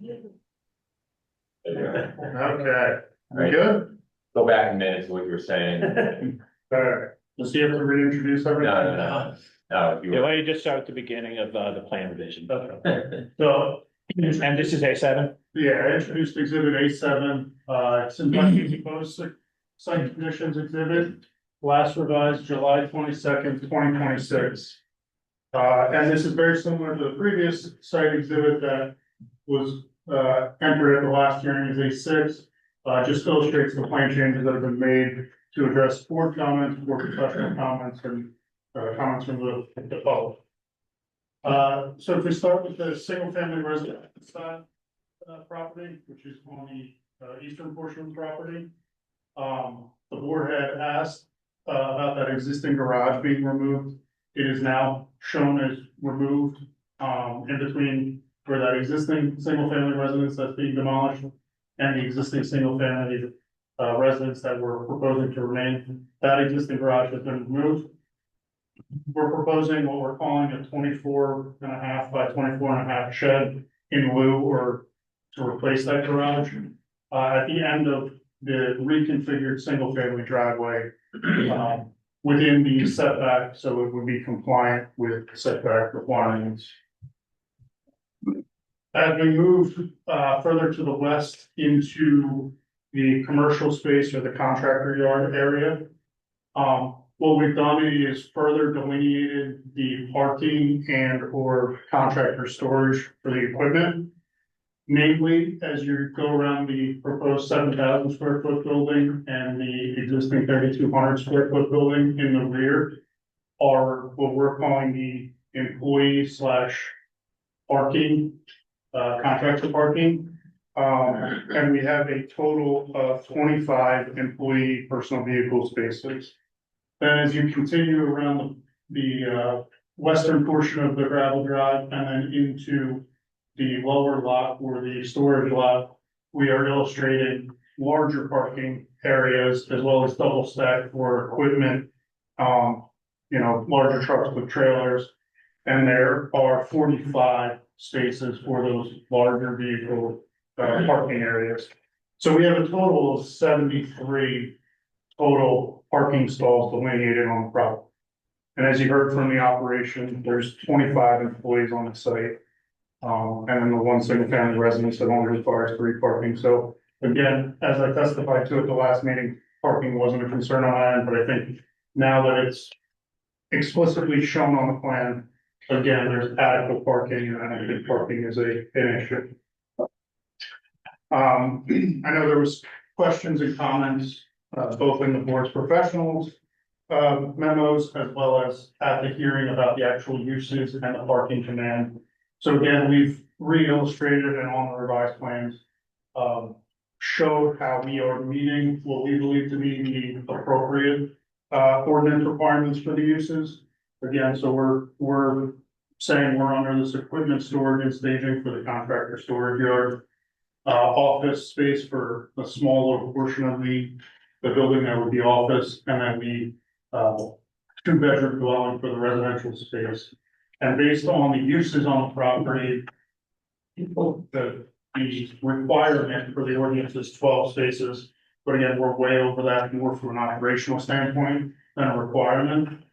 Okay, Right. good? Go back a minute to what you were saying. Alright, does he have to reintroduce everything? No. No, if you Yeah, were, why don't you just start at the beginning of the plan revision? Okay. So, And this is A7? yeah, I introduced exhibit A7, it's in the proposed site conditions exhibit. Last revised July 22nd, 2026. And this is very similar to the previous site exhibit that was, entered at the last hearing as A6. Just illustrates the plan changes that have been made to address board comments, board professional comments, and, comments from the public. So if we start with the single family residence side, property, which is on the eastern portion of the property. The board had asked, about that existing garage being removed. It is now shown as removed, in between where that existing single family residence that's being demolished and the existing single family, residence that we're proposing to remain. That existing garage has been removed. We're proposing what we're calling a 24.5 by 24.5 shed in lieu or to replace that garage. At the end of the reconfigured single family driveway, within the setback, so it would be compliant with setback requirements. As we move, further to the west into the commercial space or the contractor yard area, what we've done is further delineated the parking and or contractor storage for the equipment. Namely, as you go around the proposed 7,000 square foot building and the existing 3,200 square foot building in the rear are what we're calling the employee slash parking, contractor parking. And we have a total of 25 employee personal vehicle spaces. Then as you continue around the western portion of the gravel drive and then into the lower lot or the storage lot, we are illustrating larger parking areas as well as double stack for equipment. Larger trucks with trailers. And there are 45 spaces for those larger vehicle parking areas. So we have a total of 73 total parking stalls delineated on the property. And as you heard from the operation, there's 25 employees on the site. And then the one single family residence that only requires 3 parking. So again, as I testified to at the last meeting, parking wasn't a concern on my end, but I think now that it's explicitly shown on the plan, again, there's adequate parking and I think parking is an issue. I know there was questions and comments, both in the board's professionals memos as well as at the hearing about the actual uses and the parking demand. So again, we've re-illustrated and on the revised plans, showed how we are meeting what we believe to be the appropriate ordinance requirements for the uses. Again, so we're saying we're under this equipment storage and staging for the contractor storage yard. Office space for a small little portion of the building that would be office, and then the 2-bedroom dwelling for the residential space. And based on the uses on the property, the requirement for the ordinance is 12 spaces. But again, we're way over that more from an operational standpoint than a requirement.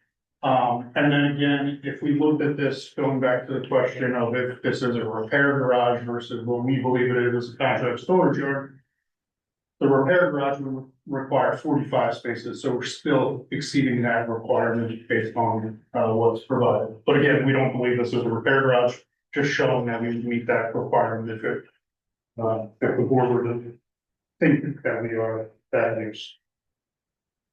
And then again, if we looked at this, going back to the question of if this is a repair garage versus what we believe it is a contract storage yard. The repair garage would require 45 spaces, so we're still exceeding that requirement based on what's provided. But again, we don't believe this is a repair garage, just showing that we meet that requirement if the board were to think that we are that use.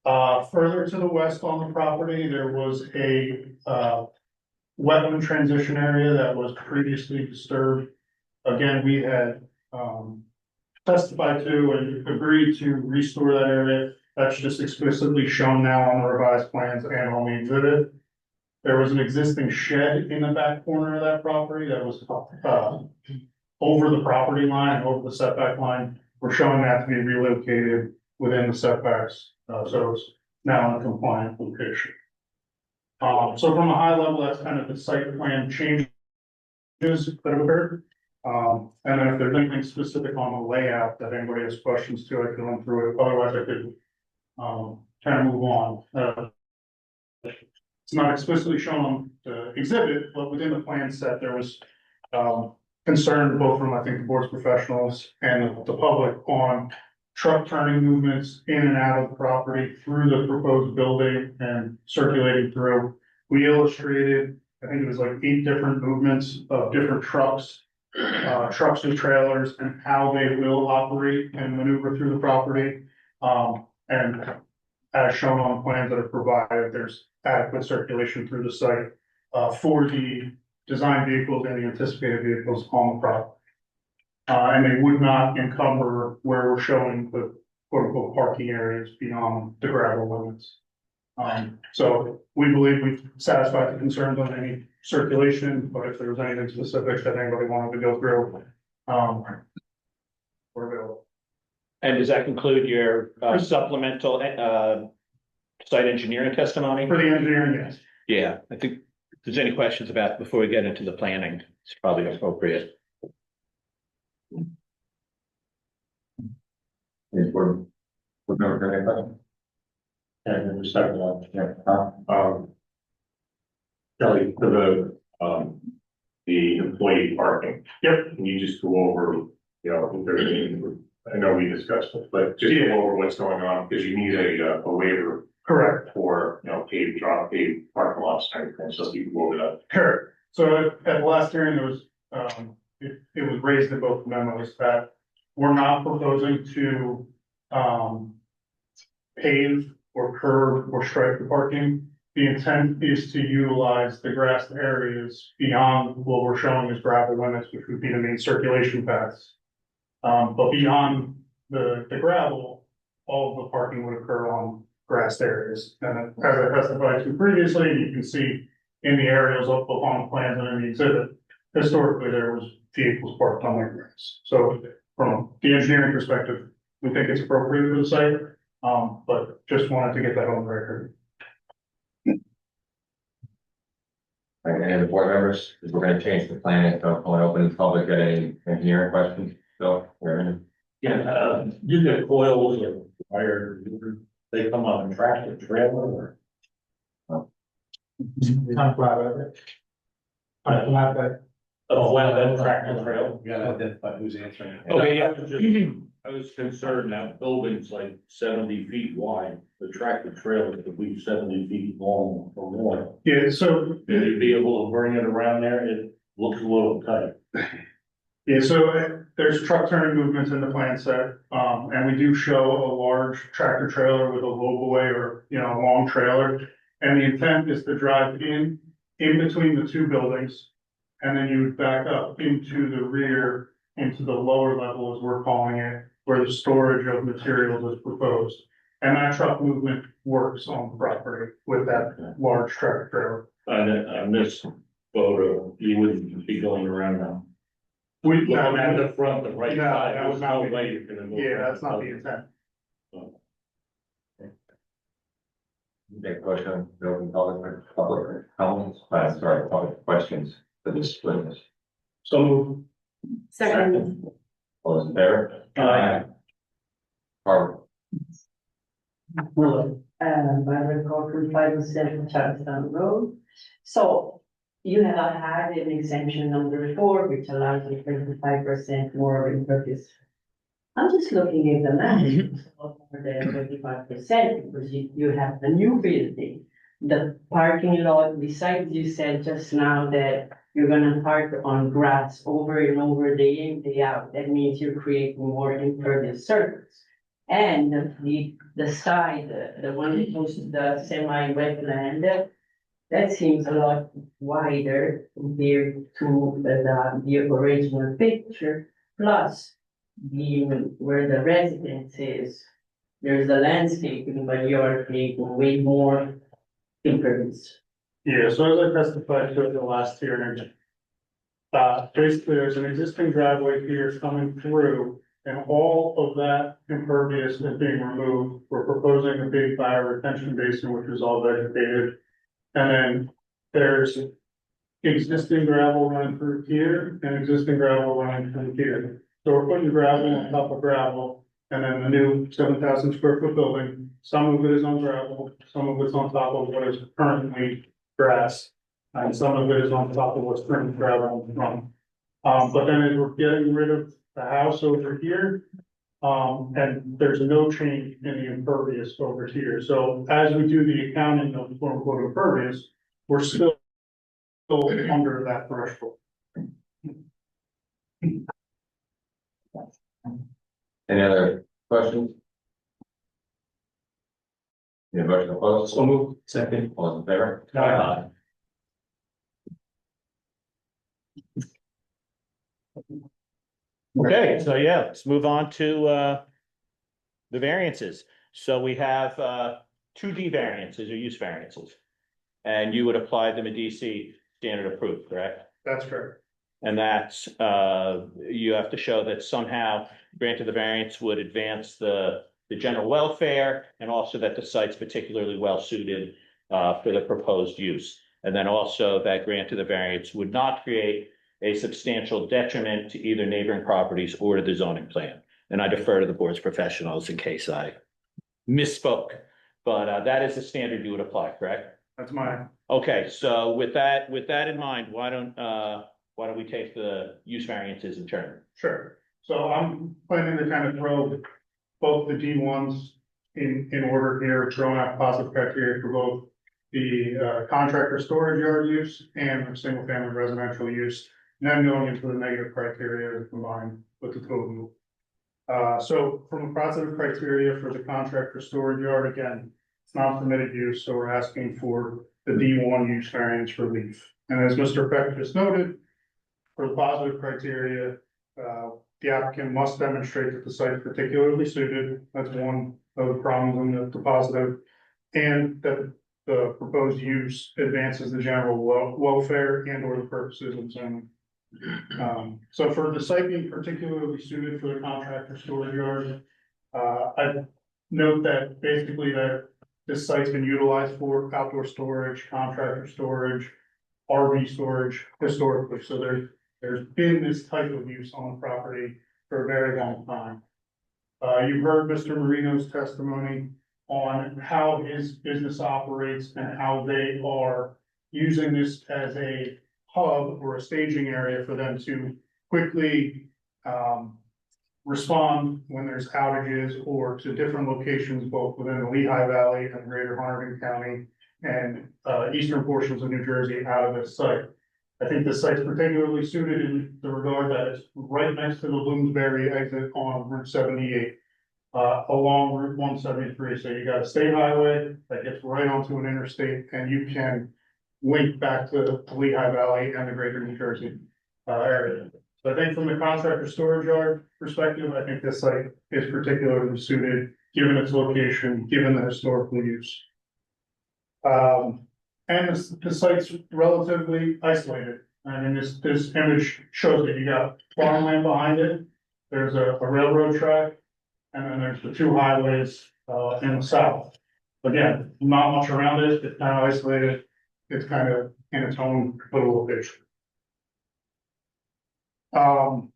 Further to the west on the property, there was a wetland transition area that was previously disturbed. Again, we had testified to and agreed to restore that area. That's just explicitly shown now on the revised plans and on the exhibit. There was an existing shed in the back corner of that property that was over the property line, over the setback line. We're showing that to be relocated within the setbacks. So it's now in a compliant location. So from a high level, that's kind of the site plan changes that have occurred. And then if there's anything specific on the layout that anybody has questions to, I can run through it, otherwise I could, kind of move on. It's not explicitly shown on the exhibit, but within the plan set, there was, concern both from, I think, the board's professionals and the public on truck turning movements in and out of the property through the proposed building and circulating through. We illustrated, I think it was like 8 different movements of different trucks and trailers and how they will operate and maneuver through the property. And as shown on the plans that are provided, there's adequate circulation through the site, for the design vehicles and the anticipated vehicles on the property. And they would not encumber where we're showing the quote unquote parking areas beyond the gravel limits. So we believe we've satisfied the concerns on any circulation, but if there was anything specific that anybody wanted to go through, we're available. And does that conclude your supplemental site engineering testimony? For the engineering, yes. Yeah, I think if there's any questions about before we get into the planning, it's probably appropriate. Is we're never gonna get that. And then the second one, Kelly, for the employee parking. Yep. Can you just go over, you know, if there's any, I know we discussed it, but just go over what's going on, because you need a waiver Correct. for, you know, paved parking lots, type of thing, so you can go over that. Correct. So at the last hearing, there was, it was raised in both memos that we're not proposing to, pave or curb or stripe the parking. The intent is to utilize the grassed areas beyond what we're showing as gravel limits, which would be the main circulation paths. But beyond the gravel, all of the parking would occur on grassed areas. And as I testified to previously, you can see in the areas up on the plans and in the exhibit, historically, there was vehicles parked on their grass. So from the engineering perspective, we think it's appropriate for the site, but just wanted to get that on the record. Any of the board members, because we're gonna change the plan, so I'll open the public, get any engineering questions, Bill, you're in. Yeah, you get coils or wire, they come on a tractor trailer or? Flatbed. A flatbed tractor trailer. You gotta identify who's answering. Okay, yeah. I was concerned that building's like 70 feet wide, the tractor trailer could be 70 feet long or more. Yeah, so Will you be able to bring it around there? It looks a little tight. yeah, so there's truck turning movements in the plan set, and we do show a large tractor trailer with a low boy or, you know, a long trailer. And the intent is to drive in between the two buildings, and then you would back up into the rear, into the lower level, as we're calling it, where the storage of materials is proposed. And that truck movement works on the property with that large tractor trailer. On this photo, you wouldn't be going around now. We, Looking at the front, the right No, side, that there's would no not be- way you're gonna go. yeah, that's not the intent. Take question, open public comments, sorry, public questions for this witness. So Second, All those in favor? Aye. Barbara, Barbara Corcoran, 507 Charlestown Road. So you have had an exemption number 4, which allows you 25% more impervious. I'm just looking at the map, it's a lot more than 25%, because you have the new building. The parking lot, besides you said just now that you're gonna park on grass over and over day in, day out. That means you're creating more impervious surface. And the side, the one that goes to the semi-wetland, that seems a lot wider compared to the original picture. Plus, where the residence is, there's the landscaping, but you're creating way more impervious. yeah, so as I testified to at the last hearing, basically there's an existing driveway here coming through, and all of that impervious is being removed. We're proposing a big fire retention basin, which is all vegetated. And then there's existing gravel running through here and existing gravel running through here. So we're putting gravel on top of gravel, and then the new 7,000 square foot building, some of it is on gravel, some of it's on top of what is currently grass. And some of it is on top of what's currently gravel in the front. But then as we're getting rid of the house over here, and there's no change in the impervious over here. So as we do the accounting of quote unquote impervious, we're still under that threshold. Any other questions? Any motion to close? So move. Second. All those in favor? Aye. Okay, so yeah, let's move on to the variances. So we have 2D variances or use variances. And you would apply them a DC standard approved, correct? That's correct. And that's you have to show that somehow grant of the variance would advance the general welfare, and also that the site's particularly well suited for the proposed use. And then also that grant of the variance would not create a substantial detriment to either neighboring properties or to the zoning plan. And I defer to the board's professionals in case I misspoke, but that is the standard you would apply, correct? That's mine. Okay, so with that in mind, why don't we take the use variances in turn? Sure. So I'm planning to kind of throw both the D1s in order here, throwing out positive criteria for both the contractor storage yard use and the single family residential use, and then going into the negative criteria combined with the total. So from the positive criteria for the contractor storage yard, again, it's not permitted use, so we're asking for the D1 use variance relief. And as Mr. Peck just noted, for the positive criteria, the applicant must demonstrate that the site is particularly suited. That's one of the problems in the positive. And that the proposed use advances the general welfare and or the purposes of zoning. So for the site being particularly suited for the contractor storage yard, I note that basically that this site's been utilized for outdoor storage, contractor storage, RV storage historically. So there's been this type of use on the property for a very long time. You've heard Mr. Marino's testimony on how his business operates and how they are using this as a hub or a staging area for them to quickly respond when there's outages or to different locations, both within the Lehigh Valley and greater Hunterdon County and eastern portions of New Jersey out of this site. I think this site's particularly suited in the regard that it's right next to the Bloomsbury exit on Route 78, along Route 173. So you got a state highway that gets right onto an interstate, and you can link back to the Lehigh Valley and the greater New Jersey area. So I think from the contractor storage yard perspective, I think this site is particularly suited, given its location, given the historical use. And the site's relatively isolated. I mean, this image shows that you got farmland behind it. There's a railroad track, and then there's the two highways in the south. Again, not much around it. It's kind of isolated. It's kind of in its own little location. So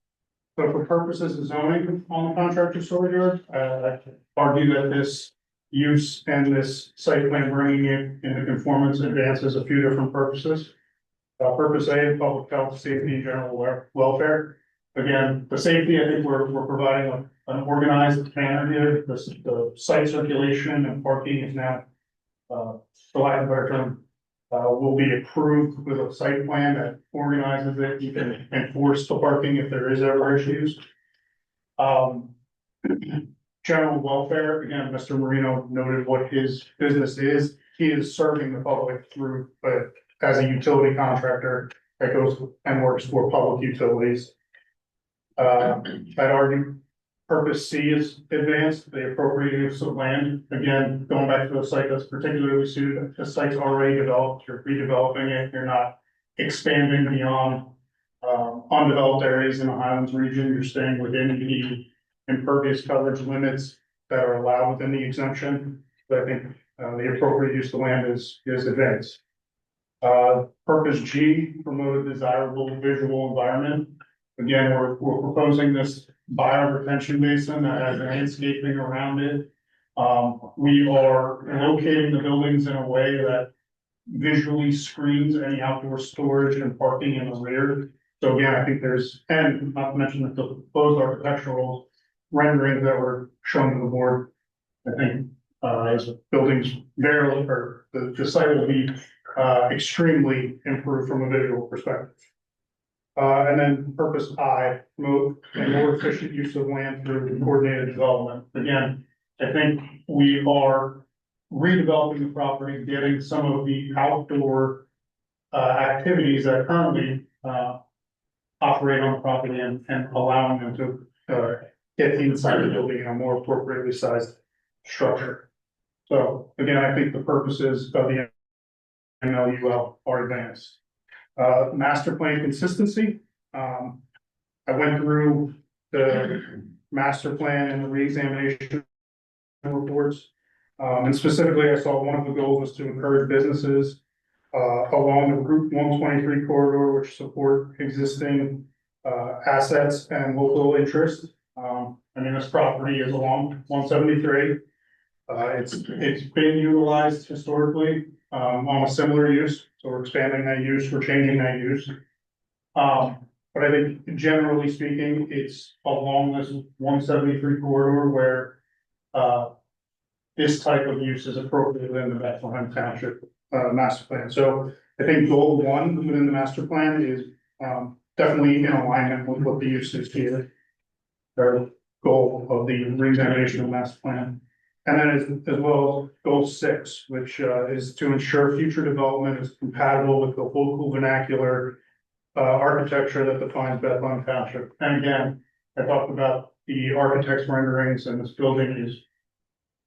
for purposes of zoning on the contractor storage yard, I argue that this use and this site plan bringing it into conformance advances a few different purposes. Purpose A, public health, safety, and general welfare. Again, the safety, I think we're providing an organized manner here. The site circulation and parking is now, for lack of a better term, will be approved with a site plan that organizes it. You can enforce the parking if there is ever issues. General welfare, again, Mr. Marino noted what his business is. He is serving the public through, as a utility contractor that goes and works for public utilities. I'd argue purpose C is advanced, the appropriate use of land. Again, going back to a site that's particularly suited, the site's already developed, you're redeveloping it, you're not expanding beyond undeveloped areas in the Highlands region, you're staying within the impervious coverage limits that are allowed within the exemption. But I think the appropriate use of land is advanced. Purpose G, promote a desirable visual environment. Again, we're proposing this bio retention basin that has landscaping around it. We are locating the buildings in a way that visually screens any outdoor storage and parking in the rear. So again, I think there's, and not to mention that the proposed architectural renderings that were shown to the board. I think, as buildings barely, or the site will be, extremely improved from a visual perspective. And then purpose I, promote a more efficient use of land through coordinated development. Again, I think we are redeveloping the property, getting some of the outdoor activities that currently operate on the property and allowing them to get inside the building in a more appropriately sized structure. So again, I think the purposes of the MLUL are advanced. Master plan consistency. I went through the master plan and the reexamination reports. And specifically, I saw one of the goals was to encourage businesses along the Route 123 corridor, which support existing assets and local interest. I mean, this property is along 173. It's been utilized historically on a similar use, so we're expanding that use, we're changing that use. But I think generally speaking, it's along this 173 corridor where this type of use is appropriate within the Bethlehem Township master plan. So I think goal one within the master plan is definitely in alignment with what the use is here. Our goal of the reexamination of the master plan. And then as well, goal 6, which is to ensure future development is compatible with the local vernacular architecture that defines Bethlehem Township. And again, I talked about the architect's renderings, and this building is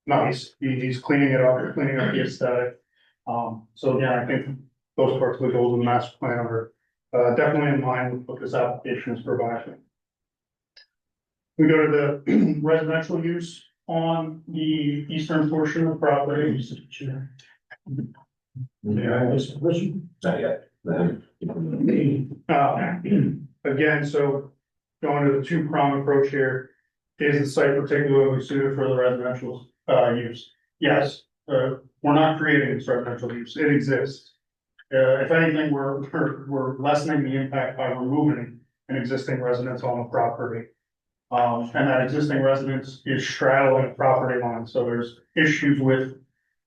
nice. He's cleaning it up, cleaning up the aesthetic. So again, I think those parts of the goals of the master plan are definitely in line with what this application is providing. We go to the residential use on the eastern portion of the property. Not yet. Again, so going to the two-prong approach here, is the site particularly suited for the residential use? Yes, we're not creating this residential use, it exists. If anything, we're lessening the impact by removing an existing residence on the property. And that existing residence is straddling a property line, so there's issues with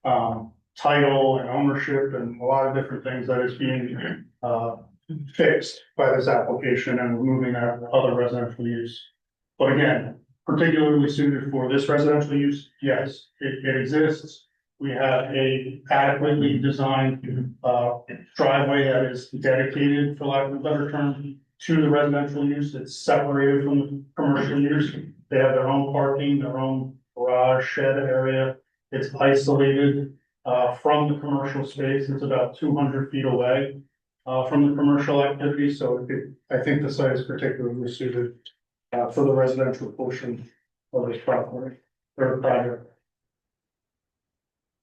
title and ownership and a lot of different things that is being fixed by this application and removing that other residential use. But again, particularly suited for this residential use, yes, it exists. We have a adequately designed driveway that is dedicated, for lack of a better term, to the residential use. It's separated from the commercial use. They have their own parking, their own garage shed area. It's isolated from the commercial space. It's about 200 feet away from the commercial activity. So I think the site is particularly suited for the residential portion of this property or project.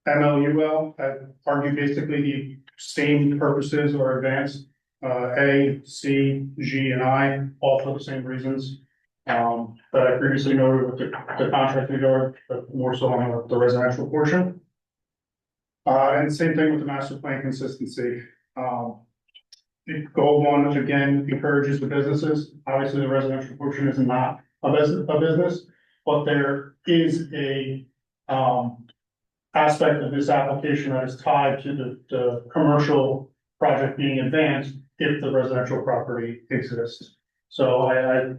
MLUL, I argue basically the same purposes are advanced. A, C, G, and I, all for the same reasons. That I previously noted with the contract regard, but more so on the residential portion. And same thing with the master plan consistency. Goal 1, again, encourages the businesses. Obviously, the residential portion is not a business, but there is a aspect of this application that is tied to the commercial project being advanced if the residential property exists. So I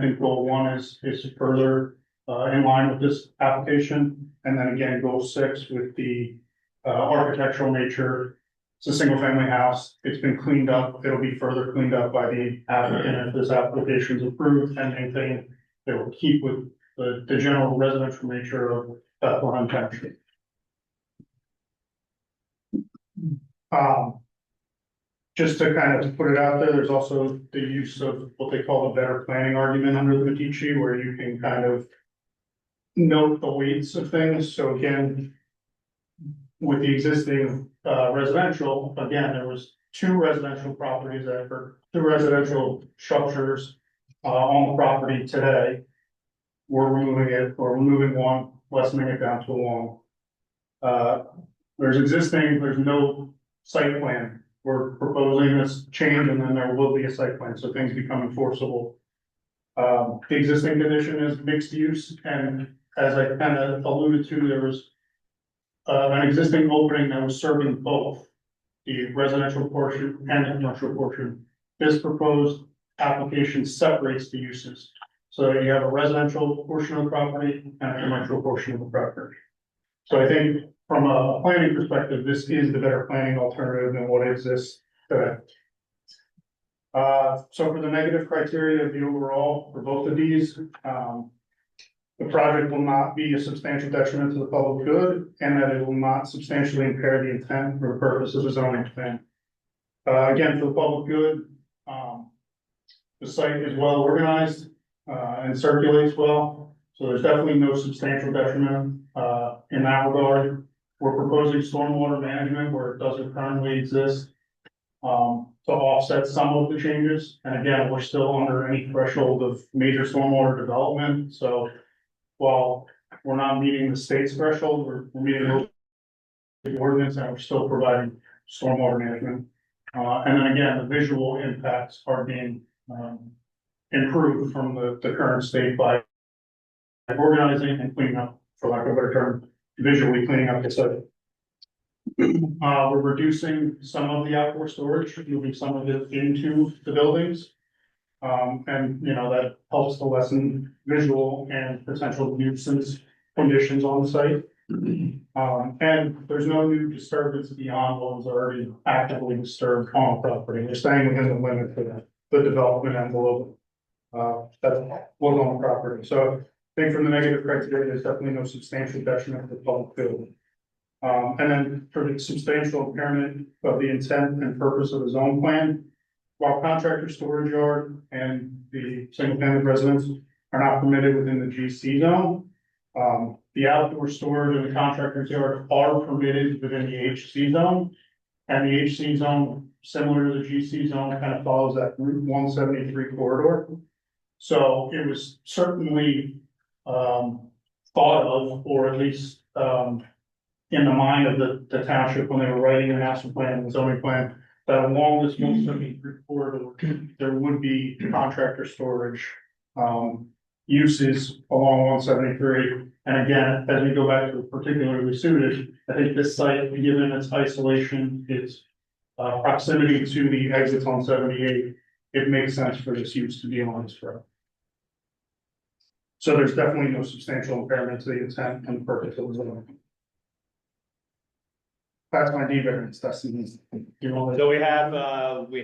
think goal 1 is further in line with this application. And then again, goal 6 with the architectural nature. It's a single family house. It's been cleaned up. It'll be further cleaned up by the applicant if this application is approved and anything that will keep with the general residential nature of Bethlehem Township. Just to kind of put it out there, there's also the use of what they call the better planning argument under the Medici, where you can kind of note the weights of things. So again, with the existing, residential, again, there was two residential properties that were, two residential structures, on the property today. We're removing it, or removing one, lessening it down to one. There's no site plan. We're proposing this change and then there will be a site plan, so things become enforceable. The existing condition is mixed use, and as I kind of alluded to, there was an existing opening that was serving both the residential portion and the commercial portion. This proposed application separates the uses. So you have a residential portion of the property and a commercial portion of the property. So I think from a planning perspective, this is the better planning alternative than what exists today. So for the negative criteria of the overall, for both of these, the project will not be a substantial detriment to the public good, and that it will not substantially impair the intent or purpose of the zoning plan. Again, for the public good, the site is well organized, and circulates well, so there's definitely no substantial detriment, in that regard. We're proposing stormwater management where it doesn't currently exist, to offset some of the changes. And again, we're still under any threshold of major stormwater development, so while we're not meeting the state's threshold, we're meeting the ordinance and we're still providing stormwater management. And then again, the visual impacts are being, improved from the current state by organizing and cleaning up, for lack of a better term, visually cleaning up the site. We're reducing some of the outdoor storage, moving some of it into the buildings. And, you know, that helps to lessen visual and potential nuisance conditions on the site. And there's no new disturbance beyond what was already actively disturbed on the property. We're staying within the limit of the development envelope. That was on the property. So I think from the negative criteria, there's definitely no substantial detriment to the public good. And then for the substantial impairment of the intent and purpose of the zone plan, while contractor storage yard and the single family residence are not permitted within the GC zone, the outdoor storage and the contractor's yard are permitted within the HC zone. And the HC zone, similar to the GC zone, kind of follows that Route 173 corridor. So it was certainly thought of, or at least in the mind of the township when they were writing the master plan and the zoning plan, that along this 173 corridor, there would be contractor storage uses along 173. And again, as we go back to particularly suited, I think this site, given its isolation, its proximity to the exits on 78, it makes sense for this use to be on this road. So there's definitely no substantial impairment to the intent and purpose of the zone. That's my D variance, that's the. So we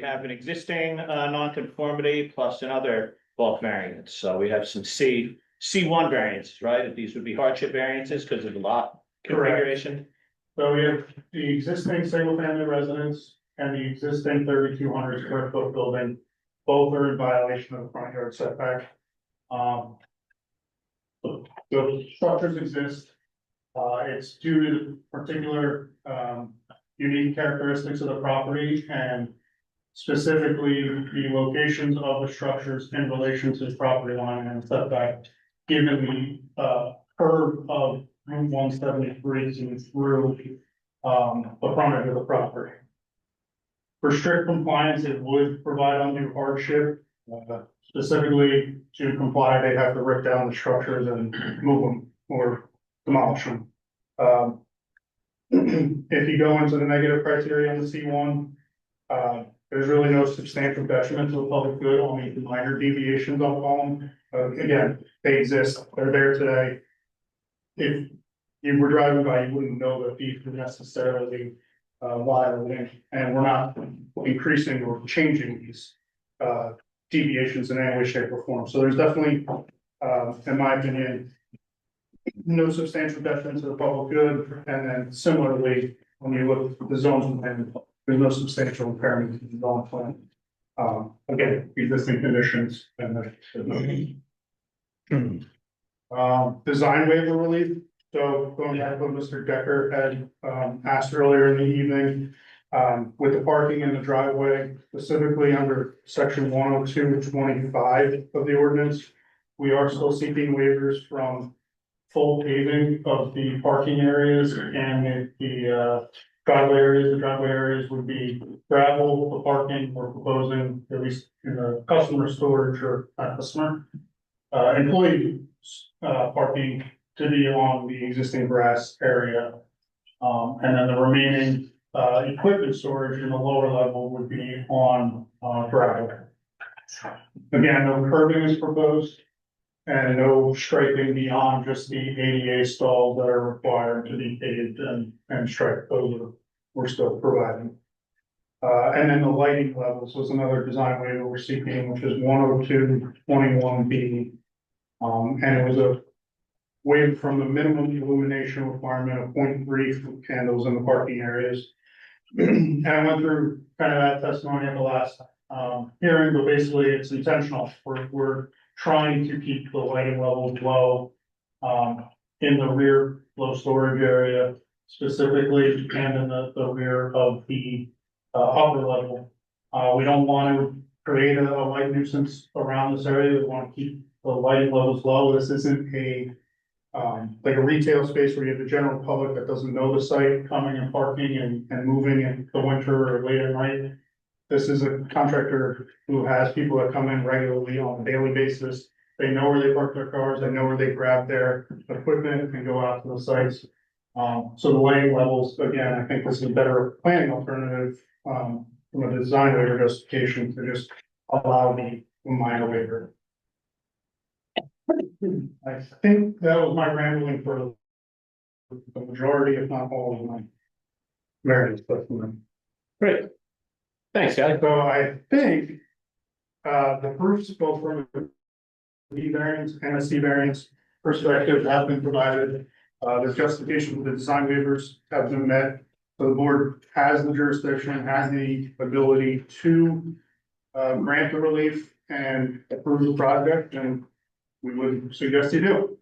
have an existing nonconformity plus another bulk variance. So we have some C1 variances, right? These would be hardship variances because of the lot configuration. So we have the existing single family residence and the existing 3,200 square foot building. Both are in violation of the front yard setback. The structures exist. It's due to the particular unique characteristics of the property and specifically the locations of the structures in relation to the property line and setback, given the curve of Route 173 through the frontage of the property. For strict compliance, it would provide undue hardship. Specifically to comply, they have to rip down the structures and move them or demolish them. If you go into the negative criteria on the C1, there's really no substantial detriment to the public good, only minor deviations on them. Again, they exist, they're there today. If you were driving by, you wouldn't know that these were necessarily violating, and we're not increasing or changing these deviations in any way, shape, or form. So there's definitely, in my opinion, no substantial detriment to the public good. And then similarly, when you look at the zones plan, there's no substantial impairment to the zone plan. Again, existing conditions and there's no design waiver relief. So going back to what Mr. Decker had asked earlier in the evening, with the parking in the driveway, specifically under section 102.25 of the ordinance, we are still seeking waivers from full paving of the parking areas and the driveway areas. The driveway areas would be gravel. The parking we're proposing, at least in the customer storage or customer employee parking to be on the existing grass area. And then the remaining equipment storage in the lower level would be on gravel. Again, no curbing is proposed and no striping beyond just the ADA stalls that are required to be paved and striped. Those are, we're still providing. And then the lighting levels was another design waiver we're seeking, which is 102.21B. And it was a waiver from the minimum illumination requirement of 0.3 candles in the parking areas. And I went through kind of that testimony at the last hearing, but basically it's intentional. We're trying to keep the lighting levels low in the rear low storage area specifically, and in the rear of the upper level. We don't want to create a light nuisance around this area. We want to keep the lighting levels low. This isn't a like a retail space where you have the general public that doesn't know the site coming and parking and moving in the winter or late at night. This is a contractor who has people that come in regularly on a daily basis. They know where they park their cars, they know where they grab their equipment and go out to the sites. So the lighting levels, again, I think this is a better planning alternative from a design waiver justification to just allow the minor waiver. I think that was my rambling for the majority, if not all of my various questions. Great. Thanks, Kelly. So I think the proofs both from a B variance and a C variance perspective have been provided. The justification for the design waivers have been met. So the board has the jurisdiction, has the ability to grant the relief and approve the project, and we would suggest you do.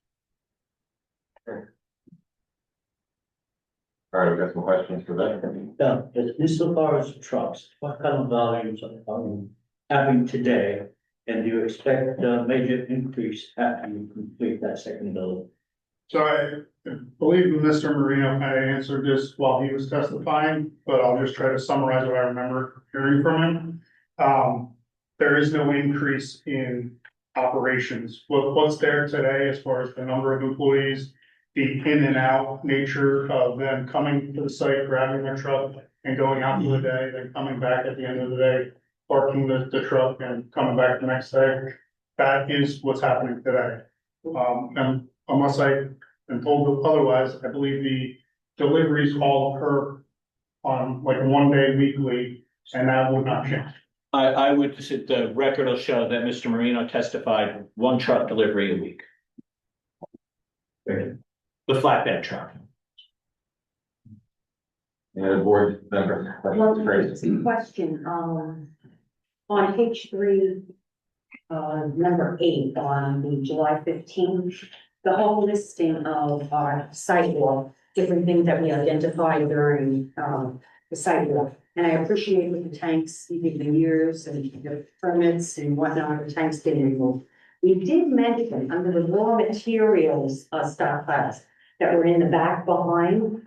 All right, we got some questions for that. Yeah, insofar as trucks, what kind of volumes are having today? And do you expect a major increase after you complete that second building? So I believe Mr. Marino kind of answered this while he was testifying, but I'll just try to summarize what I remember hearing from him. There is no increase in operations. What's there today as far as the number of employees, the in and out nature of them coming to the site, grabbing their truck and going out for the day, then coming back at the end of the day, parking the truck and coming back the next day. That is what's happening today. And unless I am told otherwise, I believe the deliveries all occur on like one day weekly, and that will not change. I would, the record will show that Mr. Marino testified one truck delivery a week. The flatbed truck. Yeah, the board member. Question, on page 3, number 8, on the July 15th, the whole listing of our sidewalk, different things that we identified during, the sidewalk. And I appreciate with the tanks, even the years and the permits and whatnot, the tanks getting removed. We did mention under the raw materials, stockpiles that were in the back behind,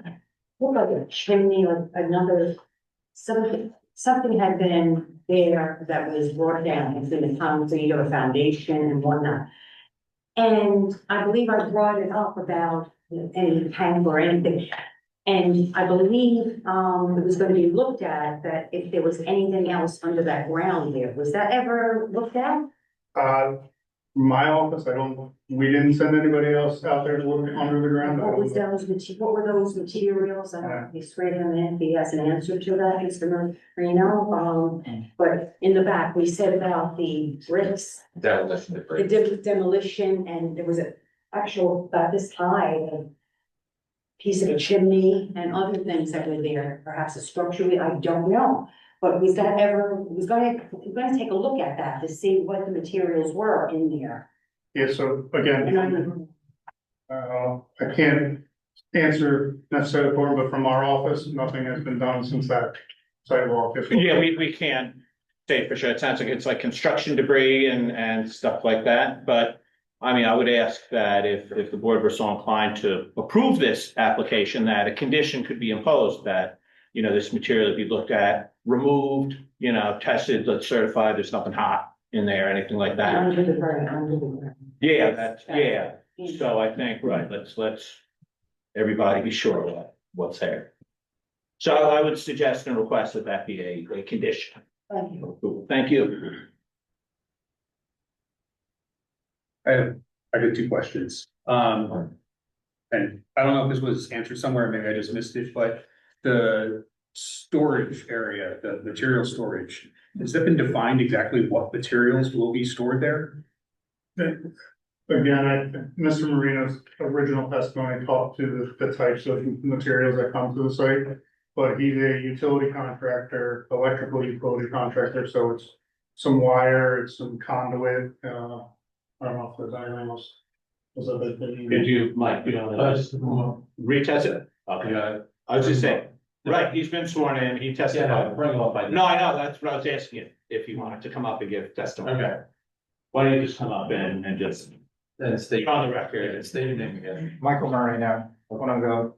looked like a chimney or another, something had been there that was brought down, it's in the concrete or foundation and whatnot. And I believe I brought it up about any tank or anything. And I believe, it was gonna be looked at that if there was anything else under that ground there. Was that ever looked at? My office, we didn't send anybody else out there to look under the ground. What were those materials? I don't know if you sprayed them in, if he has an answer to that, Mr. Marino. But in the back, we said about the bricks, Demolition the debris. demolition, and there was an actual, about this high, a piece of a chimney and other things that were there, perhaps a structure, I don't know. But was that ever, we're gonna take a look at that to see what the materials were in there. Yeah, so again, And I can't answer necessarily for him, but from our office, nothing has been done since that sidewalk. Yeah, we can't say for sure. It sounds like it's like construction debris and stuff like that, but. I mean, I would ask that if the board were so inclined to approve this application, that a condition could be imposed that. This material be looked at, removed, tested, let's certify there's nothing hot in there, anything like that. Under the ground. Yeah. So I think, right, let's everybody be sure of what's there. So I would suggest and request that be a condition. Thank you. Thank you. I got two questions. And I don't know if this was answered somewhere, maybe I just missed it, but the storage area, the material storage, has that been defined exactly what materials will be stored there? Again, Mr. Marino's original testimony talked to the types of materials that come to the site. But he's a utility contractor, electrical utility contractor, so it's some wire, it's some conduit, I don't know if there's anything else. Did you, Mike, retest it? Okay. I was just saying, right, he's been sworn in, he testified. Bring it up by. No, I know, that's what I was asking you, if you wanted to come up and give testimony. Okay. Why don't you just come up and just, Then state. on the record, State your name again. Michael Marino, one of the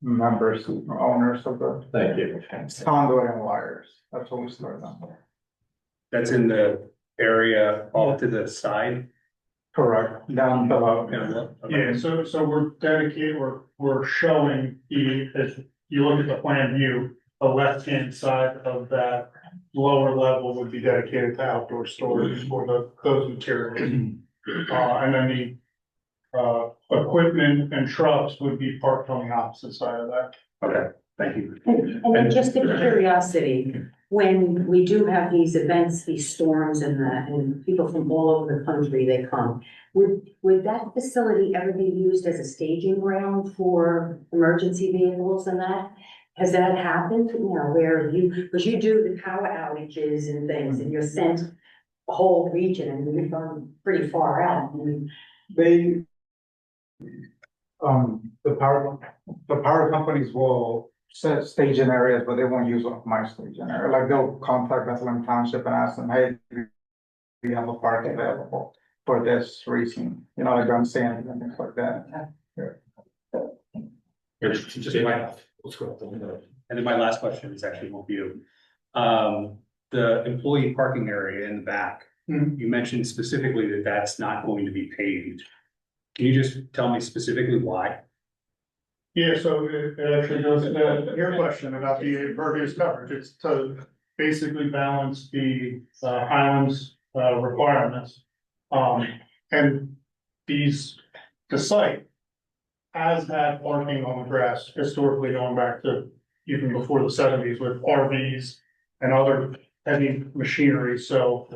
members, owners of the Thank you. conduit and wires. That's what we started on. That's in the area off to the side? Correct, down below. Yeah, so we're dedicated, we're showing if you look at the plan view, the left-hand side of that lower level would be dedicated to outdoor storage for those materials. And then the equipment and trucks would be parked on the opposite side of that. Okay, thank you. And then just out of curiosity, when we do have these events, these storms and people from all over the country, they come. Would that facility ever be used as a staging ground for emergency vehicles and that? Has that happened, where because you do the power outages and things and you're sent a whole region and you've gone pretty far out. They, the power companies will set staging areas, but they won't use my staging area. Like they'll contact Bethlehem Township and ask them, hey, we have a park available for this reason, like on sand and things like that. And then my last question is actually for you. The employee parking area in the back, you mentioned specifically that that's not going to be paved. Can you just tell me specifically why? Yeah, so it actually goes to your question about the impervious coverage. It's to basically balance the island's requirements. And the site has had parking on the grass historically going back to even before the '70s with RVs and other heavy machinery. So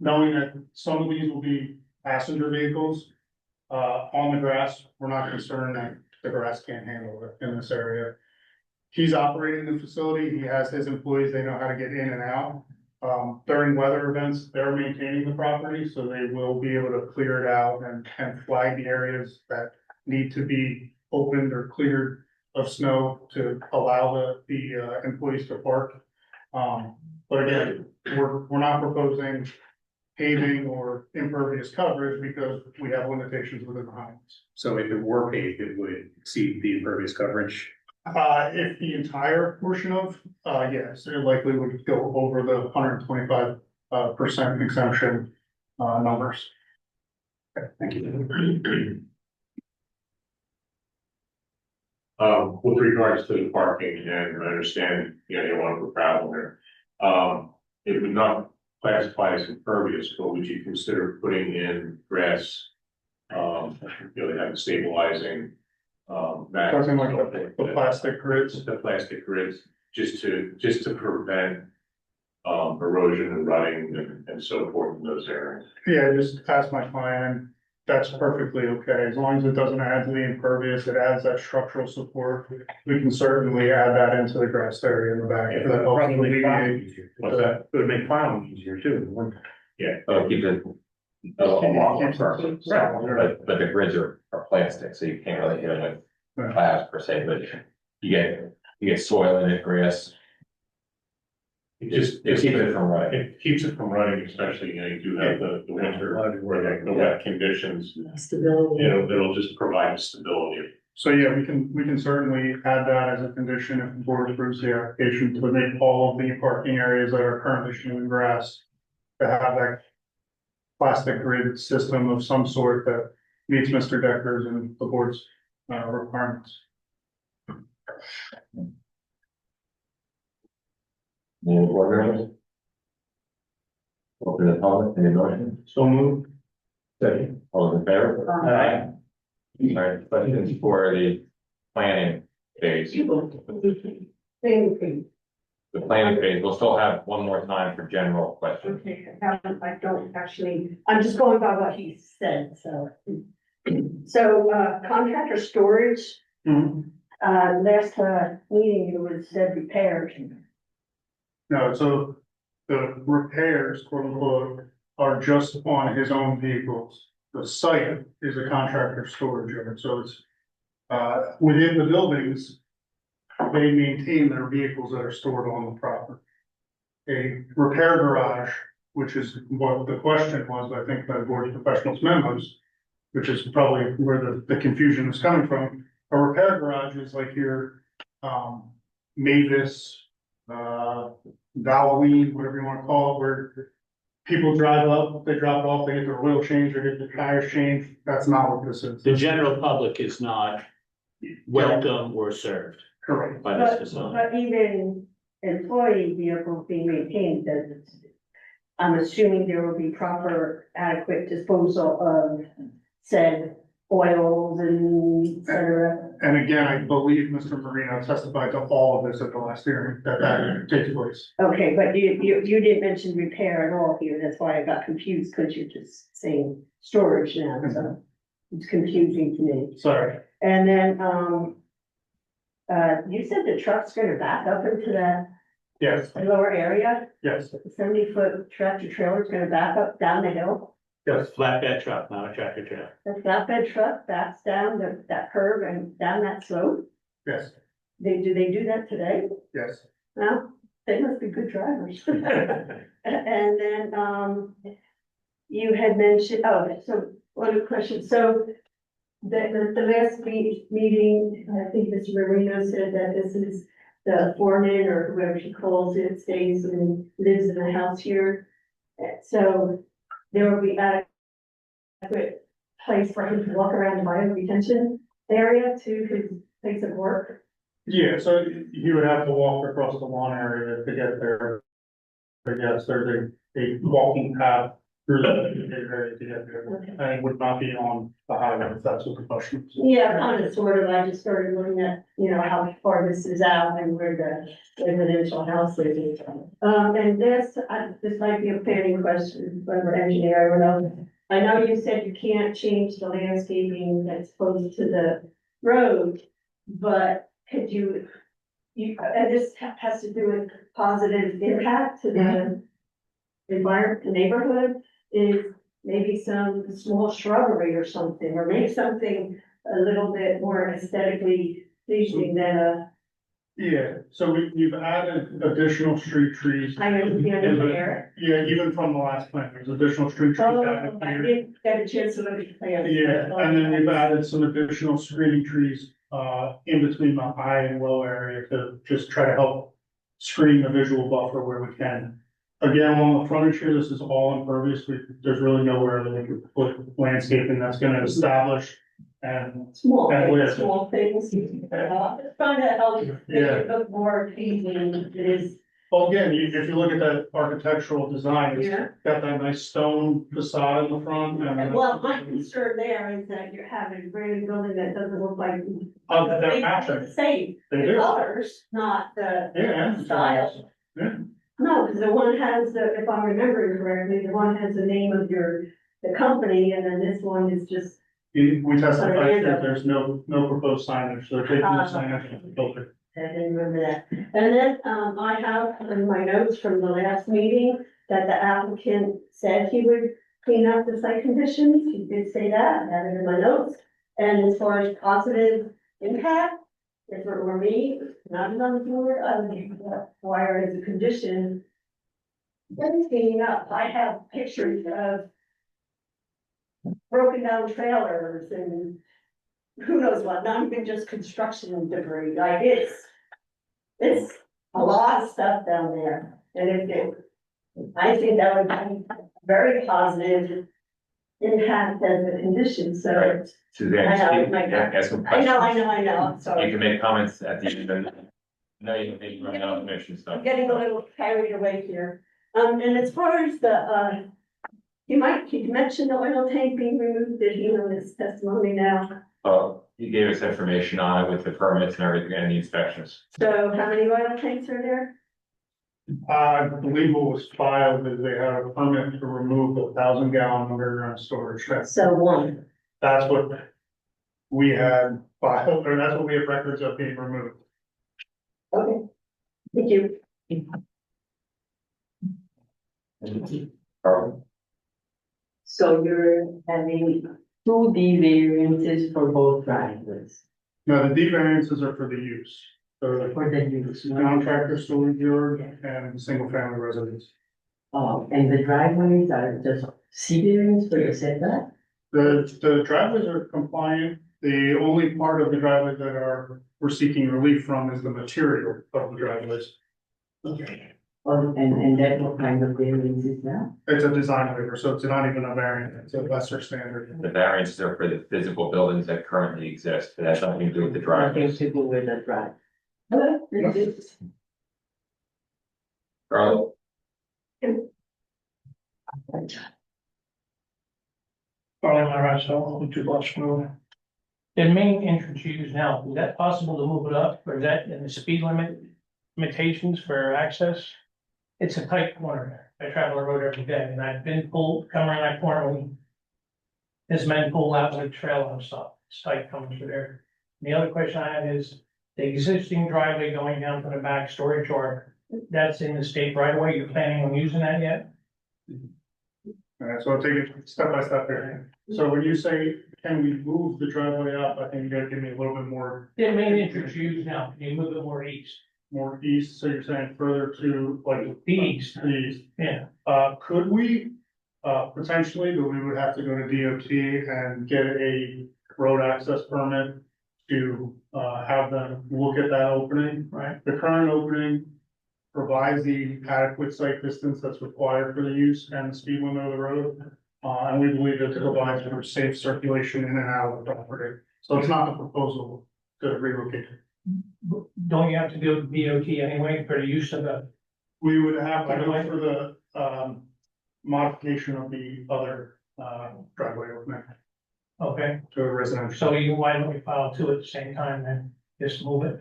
knowing that some of these will be passenger vehicles on the grass, we're not concerned that the grass can't handle it in this area. He's operating the facility. He has his employees. They know how to get in and out. During weather events, they're maintaining the property, so they will be able to clear it out and flag the areas that need to be opened or cleared of snow to allow the employees to park. But again, we're not proposing paving or impervious coverage because we have limitations within the Highlands. So if it were paved, it would exceed the impervious coverage. If the entire portion of, yes, it likely would go over the 125% exemption numbers. Okay, thank you. With regards to the parking, and I understand, you want to put gravel there. It would not classify as impervious, but would you consider putting in grass? They have stabilizing, Something like the plastic grids. the plastic grids, just to prevent erosion and rutting and so forth in those areas. Yeah, just ask my client, that's perfectly okay, as long as it doesn't add to the impervious, it adds that structural support. We can certainly add that into the grass area in the back. If that helps alleviate- What's that? It would make plowing easier too. Yeah. Keep it a lot more firm. But the grids are plastic, so you can't really hit it with class per se, but you get soil in it, grass. It just, It keeps it from running. it keeps it from running, especially, you know, you do have the winter, or the wet conditions. Stability. It'll just provide stability. So yeah, we can certainly add that as a condition if the board approves the application to make all of the parking areas that are currently showing grass. To have that plastic grid system of some sort that meets Mr. Decker's and the board's requirements. Any board members? Open the public, any motion? So moved. Second. All those in favor? Aye. All right, questions for the planning phase? The planning phase, we'll still have one more time for general questions. Okay, I don't actually, I'm just going by what he said, so. So, contractor storage, last, meeting, it was said repairs. No, so the repairs, quote unquote, are just on his own vehicles. The site is a contractor storage yard, so it's within the buildings, they maintain their vehicles that are stored on the property. A repair garage, which is what the question was, I think, by the board of professionals memos, which is probably where the confusion is coming from. A repair garage is like your Mavis, Halloween, whatever you wanna call it, where people drive up, they drop off, they get their oil changed, or get their tires changed. That's not what this is. The general public is not welcome or served Correct. by this facility. But even employee vehicles being maintained, that I'm assuming there will be proper adequate disposal of said oils and et cetera. And again, I believe Mr. Marino testified to all of this at the last hearing, that takes place. Okay, but you didn't mention repair at all here, that's why I got confused, because you're just saying storage now, so it's confusing to me. Sorry. And then, you said the truck's gonna back up into that Yes, lower area? yes, The 70-foot tractor trailer is gonna back up down the hill? yes, Flatbed truck, not a tractor trailer. The flatbed truck backs down that curve and down that slope? yes, Do they do that today? yes. No, they must be good drivers. And then, you had mentioned, so one other question, so the last meeting, I think Mr. Marino said that this is the foreman or whoever she calls it, stays and lives in the house here. So there will be adequate place for him to walk around the bio retention area to his place of work. Yeah, so he would have to walk across the lawn area to get there. But yes, there's a walking path through the area to get there, and it would not be on the highway, if that's what the question is. Yeah, kind of, sort of, I just started looking at, how far this is out and where the residential house is. And this might be a planning question, whatever engineer, I don't know. I know you said you can't change the landscaping that's close to the road, but could you, and this has to do with positive impact to the environment, the neighborhood, is maybe some small shrubbery or something, or maybe something a little bit more aesthetically pleasing than a, Yeah, so we've added additional street trees. I understand there. Yeah, even from the last plan, there's additional street trees Oh, added I here. didn't get a chance to look at the plans. Yeah, and then we've added some additional screening trees, in between the high and low area to just try to help screen the visual buffer where we can. Again, on the frontage here, this is all impervious, there's really nowhere that we could put landscaping that's gonna establish and, Small And things, with- small things, trying to help make Yeah. it look more pleasing than it is. well, again, if you look at that architectural design, it's Yeah. got that nice stone facade in the front and. Well, my concern there is that you're having a brand new building that doesn't look like. They're They matching. look the same, They the do. colors, not the Yeah. style. Yeah. No, because the one has the, if I'm remembering correctly, the one has the name of the company, and then this one is just. We testified that there's no proposed signage, so they're taking the signage off the building. I didn't remember that. And then, I have in my notes from the last meeting that the applicant said he would clean up the site conditions. He did say that, I have it in my notes. And as far as positive impact. If it were me, not on the board, I would require as a condition. Then cleaning up, I have pictures of broken down trailers and who knows what, not even just construction debris, like it's a lot of stuff down there. And I think that would be very positive impact as a condition, so. Suzanne, I know, speak, my God. ask some I questions. know, I'm You sorry. can make comments at the end. No, you can make run out of mission stuff. I'm getting a little carried away here. And as far as the, you mentioned the oil tank being removed, did he know his testimony now? You gave us information on it with the permits and everything and the inspections. So how many oil tanks are there? I believe what was filed is they had a permit to remove 1,000-gallon underground storage. So one. That's what we had filed, or that's what we have records of being removed. Okay. Thank you. Carl? So you're having 2D variances for both driveways. Now, the D variances are for the use. So For the use. contractor storage yard and single family residence. And the driveways are just C variance for the setback? The driveways are compliant. The only part of the driveway that we're seeking relief from is the material of the driveways. Okay. And that what kind of variance is that? It's a design waiver, so it's not even a variant, it's a lesser standard. The variances are for the physical buildings that currently exist, but that's nothing to do with the Nothing driveways. to do with the drive. Hello, this is. Carl? Carl Marasso, 2 Boston Road. The main entrance you use now, is that possible to move it up, or is that in the speed limitations for access? It's a tight corner. I travel the road every day, and I've been pulled, come around that corner when this man pulled out with a trailer and stuff. It's tight coming through there. And the other question I have is, the existing driveway going down to the back storage yard, that's in the state right away. You're planning on using that yet? Alright, so I'll take it step by step here. So when you say, can we move the driveway up, I think you gotta give me a little bit more, The main entrance you use now, can you move it more east? more east, so you're saying further to like. The east. The east. Yeah. Could we, potentially, but we would have to go to DOT and get a road access permit to, have them look at that opening. Right. The current opening provides the adequate site distance that's required for the use and the speed limit of the road. And we believe it provides for safe circulation in and out of the property. So it's not a proposal to relocate. Don't you have to go to DOT anyway for the use of the, We would have to go for the, modification of the other, driveway opening okay, to a residential. so why don't we file two at the same time and just move it?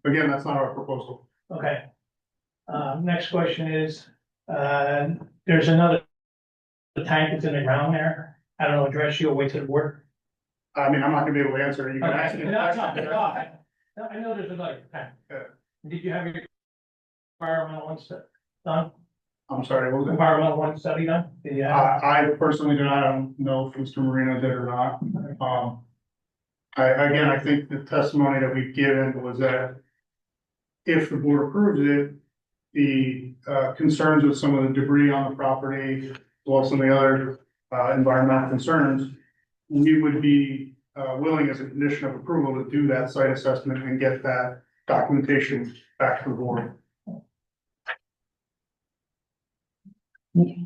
Again, that's not our proposal. Okay. Next question is, there's another tank that's in the ground there. I don't know, address you, wait to the board. I mean, I'm not gonna be able to answer it. You can ask me. Okay, no, it's not, I know there's another tank. Yeah. Did you have your environmental one done? I'm sorry, what was it? Environmental one study done? Yeah. I personally do not, I don't know if Mr. Marino did or not. I think the testimony that we've given was that if the board approves it, the, concerns with some of the debris on the property, as well as some of the other, environmental concerns, we would be, willing as a condition of approval to do that site assessment and get that documentation back to the board.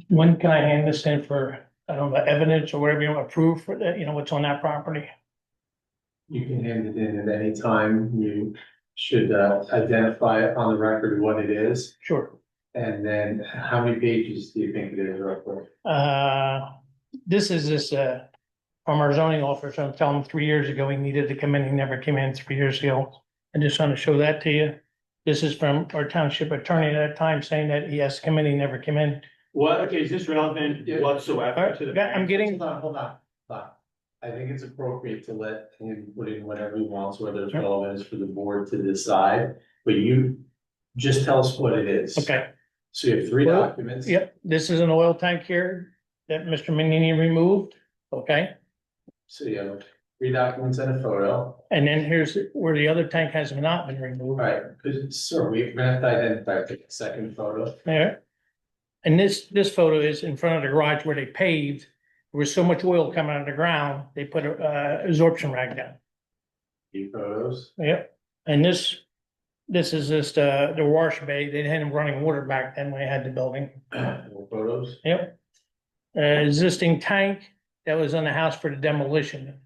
When can I hand this in for, I don't know, evidence or whatever you want to prove for that, what's on that property? You can hand it in at any time. You should identify it on the record what it is. Sure. And then how many pages do you think it is roughly? This is from our zoning officer. I'm telling him 3 years ago, he needed to come in. He never came in 3 years ago. I just want to show that to you. This is from our township attorney at that time saying that he has to come in. He never came in. What, okay, is this relevant whatsoever to the? I'm getting, Hold on. I think it's appropriate to let him put in whatever he wants, whether it's relevant is for the board to decide. But you just tell us what it is. okay. So you have 3 Well, documents. Yep, this is an oil tank here that Mr. Manini removed, okay? So you have 3 documents and a photo. And then here's where the other tank has not been removed. Right, sir, we're gonna have to identify, take a second photo. Yeah. And this photo is in front of the garage where they paved. There was so much oil coming out of the ground, they put a absorption rag down. 2 photos. Yep. And this is just, the wash bay. They had running water back then when they had the building. More photos. Yep. Existing tank that was on the house for the demolition.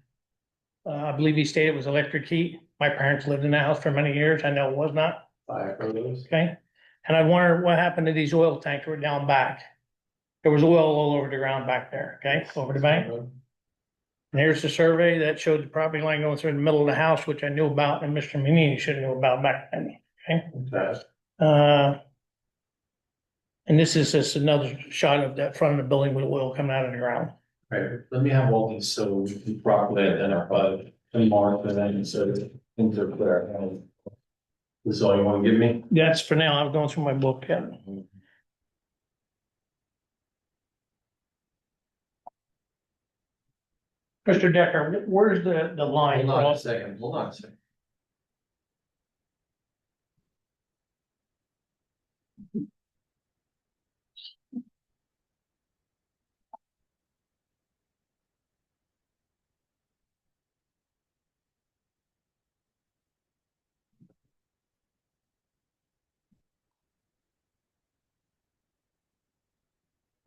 I believe he stated it was electric heat. My parents lived in the house for many years. I know it was not. 5 photos. Okay. And I wonder what happened to these oil tanks that were down back. There was oil all over the ground back there, okay, over the bank. And here's the survey that showed the property line going through the middle of the house, which I knew about, and Mr. Manini should know about back then, okay? Okay. And this is just another shot of that front of the building with oil coming out of the ground. Right, let me have all these so we can properly identify and mark and then so that things are clear. This is all you want to give me? That's for now. I'm going through my book, yeah. Mr. Decker, where's the line? Hold on a second, hold on a second.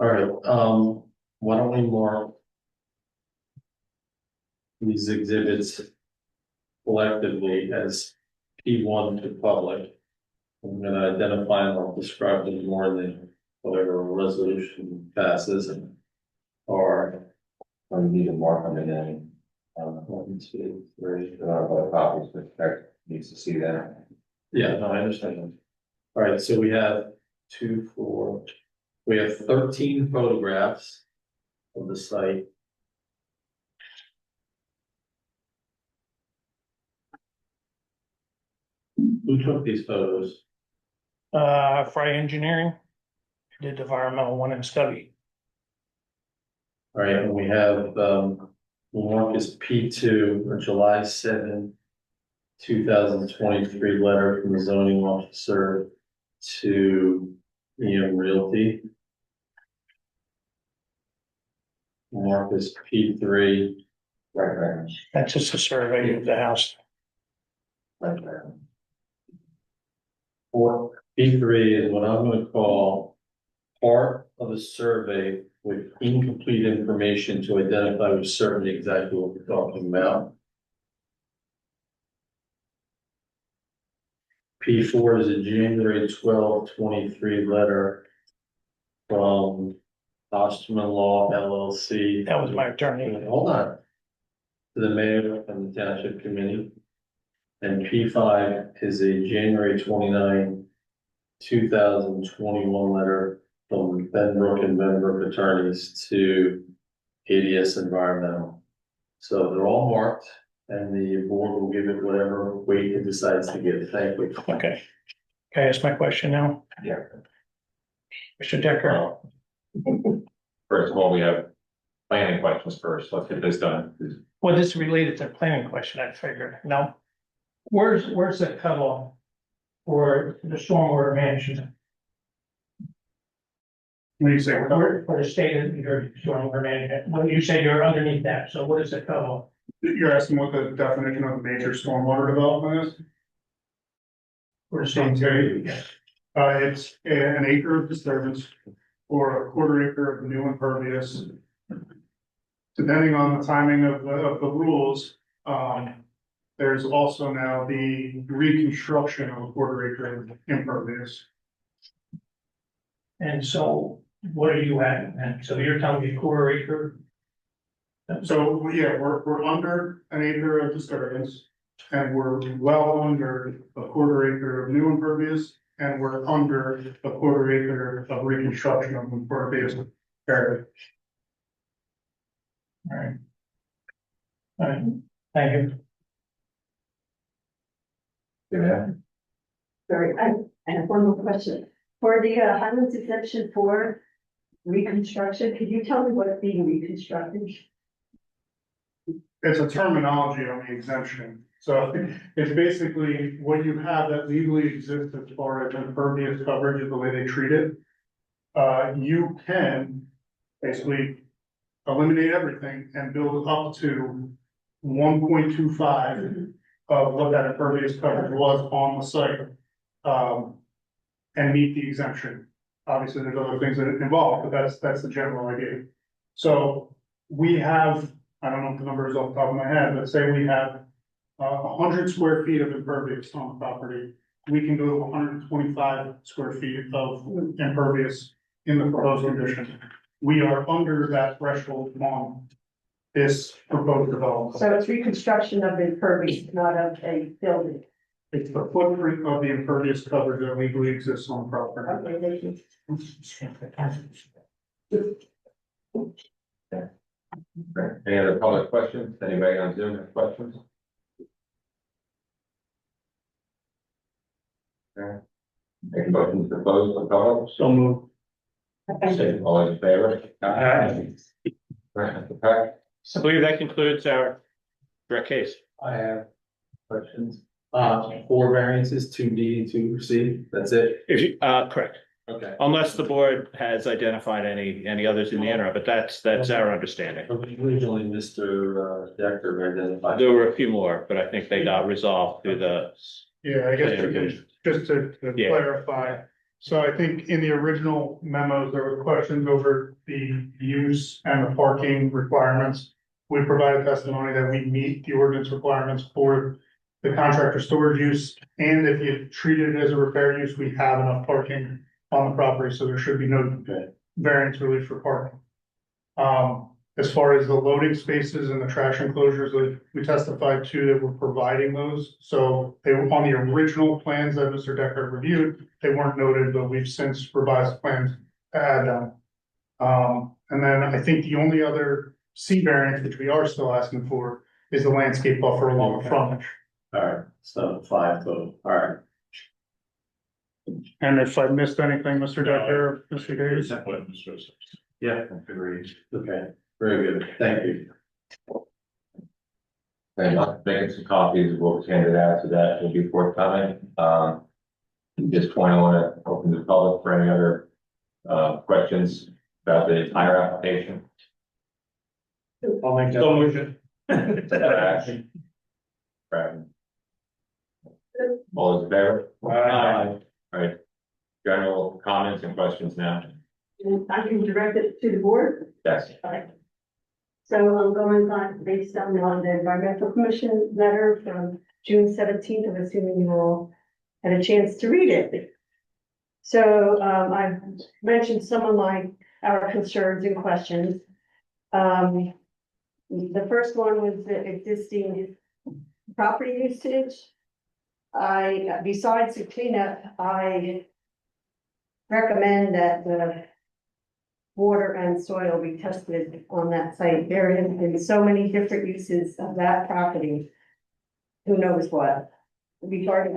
All right, why don't we mark these exhibits collectively as P1 to public. I'm gonna identify and I'll describe them more than whatever resolution passes and or I need to mark them and then, 1, 2, 3, copies, but Eric needs to see that. yeah, no, I understand. All right, so we have 2, 4, we have 13 photographs of the site. Who took these photos? Fry Engineering did the environmental one and study. All right, and we have, mark is P2, a July 7, 2023 letter from the zoning officer to EM Realty. Mark is P3. Right. That's just a survey of the house. Or P3 is what I'm gonna call part of a survey with incomplete information to identify with certainty exactly what we're talking about. P4 is a January 12, 23 letter from Osterman Law LLC. That was my attorney. Hold on. To the mayor and the township committee. And P5 is a January 29, 2021 letter from Benbrook and Benbrook attorneys to ADS Environmental. So they're all marked and the board will give it whatever weight it decides to give. Thank you. Okay. Can I ask my question now? Yeah. Mr. Decker, First of all, we have planning questions first. Let's get this done. well, this is related to the planning question, I figured. Now, where's the cutoff for the stormwater management? When you say we're covered, For the state of New Jersey stormwater management, well, you say you're underneath that, so what is the cutoff? you're asking what the definition of major stormwater development is? For the state of New Jersey? It's an acre of disturbance or a quarter acre of new impervious. Depending on the timing of the rules, there's also now the reconstruction of a quarter acre of impervious. And so what are you at? And so you're telling me quarter acre? So, yeah, we're under an acre of disturbance. And we're well under a quarter acre of new impervious, and we're under a quarter acre of reconstruction of impervious area. All right. All right, thank you. Yeah. Sorry, I have one more question. For the Highlands exemption for reconstruction, could you tell me what's being reconstructed? it's a terminology on the exemption. So it's basically what you have that legally exists as far as impervious coverage is the way they treat it. You can basically eliminate everything and build up to 1.25 of what that impervious coverage was on the site. And meet the exemption. Obviously, there's other things that it involve, but that's the general idea. So we have, I don't know if the number is off the top of my head, but say we have 100 square feet of impervious on the property. We can go to 125 square feet of impervious in the proposed condition. We are under that threshold on this proposed development. So it's reconstruction of the impervious, not of a building. It's the footprint of the impervious coverage that legally exists on the property. Okay, thank you. Great. Any other public questions? Anybody on Zoom have questions? Okay. Make a motion to close the public. So move. All in favor? Right, Mr. Peck? I believe that concludes our direct case. I have questions. 4 variances, 2B and 2C, that's it? If you, correct, Okay. unless the board has identified any others in the interim, but that's our understanding. Originally, Mr. Decker identified. There were a few more, but I think they got resolved through the. Yeah, I guess just to Yeah. clarify. So I think in the original memos, there were questions over the use and the parking requirements. We provided testimony that we meet the ordinance requirements for the contractor storage use. And if you treat it as a repair use, we have enough parking on the property, so there should be no variance relief for parking. As far as the loading spaces and the trash enclosures, we testified to that we're providing those. So they were on the original plans that Mr. Decker reviewed, they weren't noted, but we've since revised plans to add them. And then I think the only other C variance, which we are still asking for, is the landscape buffer along the frontage. All right, so 5 total, all right. And if I missed anything, Mr. Decker, Mr. Davis? Yeah, agreed. Okay, very good, thank you. And I'm making some copies of what was handed out, so that will be forthcoming. At this point, I want to open the public for any other questions about the entire application. I'll make that motion. Brad. All those in favor? Aye. All right. General comments and questions now. And I can direct it to the board. Yes. Okay. So I'm going on based on the environmental commission letter from June 17th. I'm assuming you all had a chance to read it. So I've mentioned some of our concerns and questions. The first one was the existing property usage. Besides the cleanup, I recommend that the water and soil be tested on that site. There have been so many different uses of that property. Who knows what? Regarding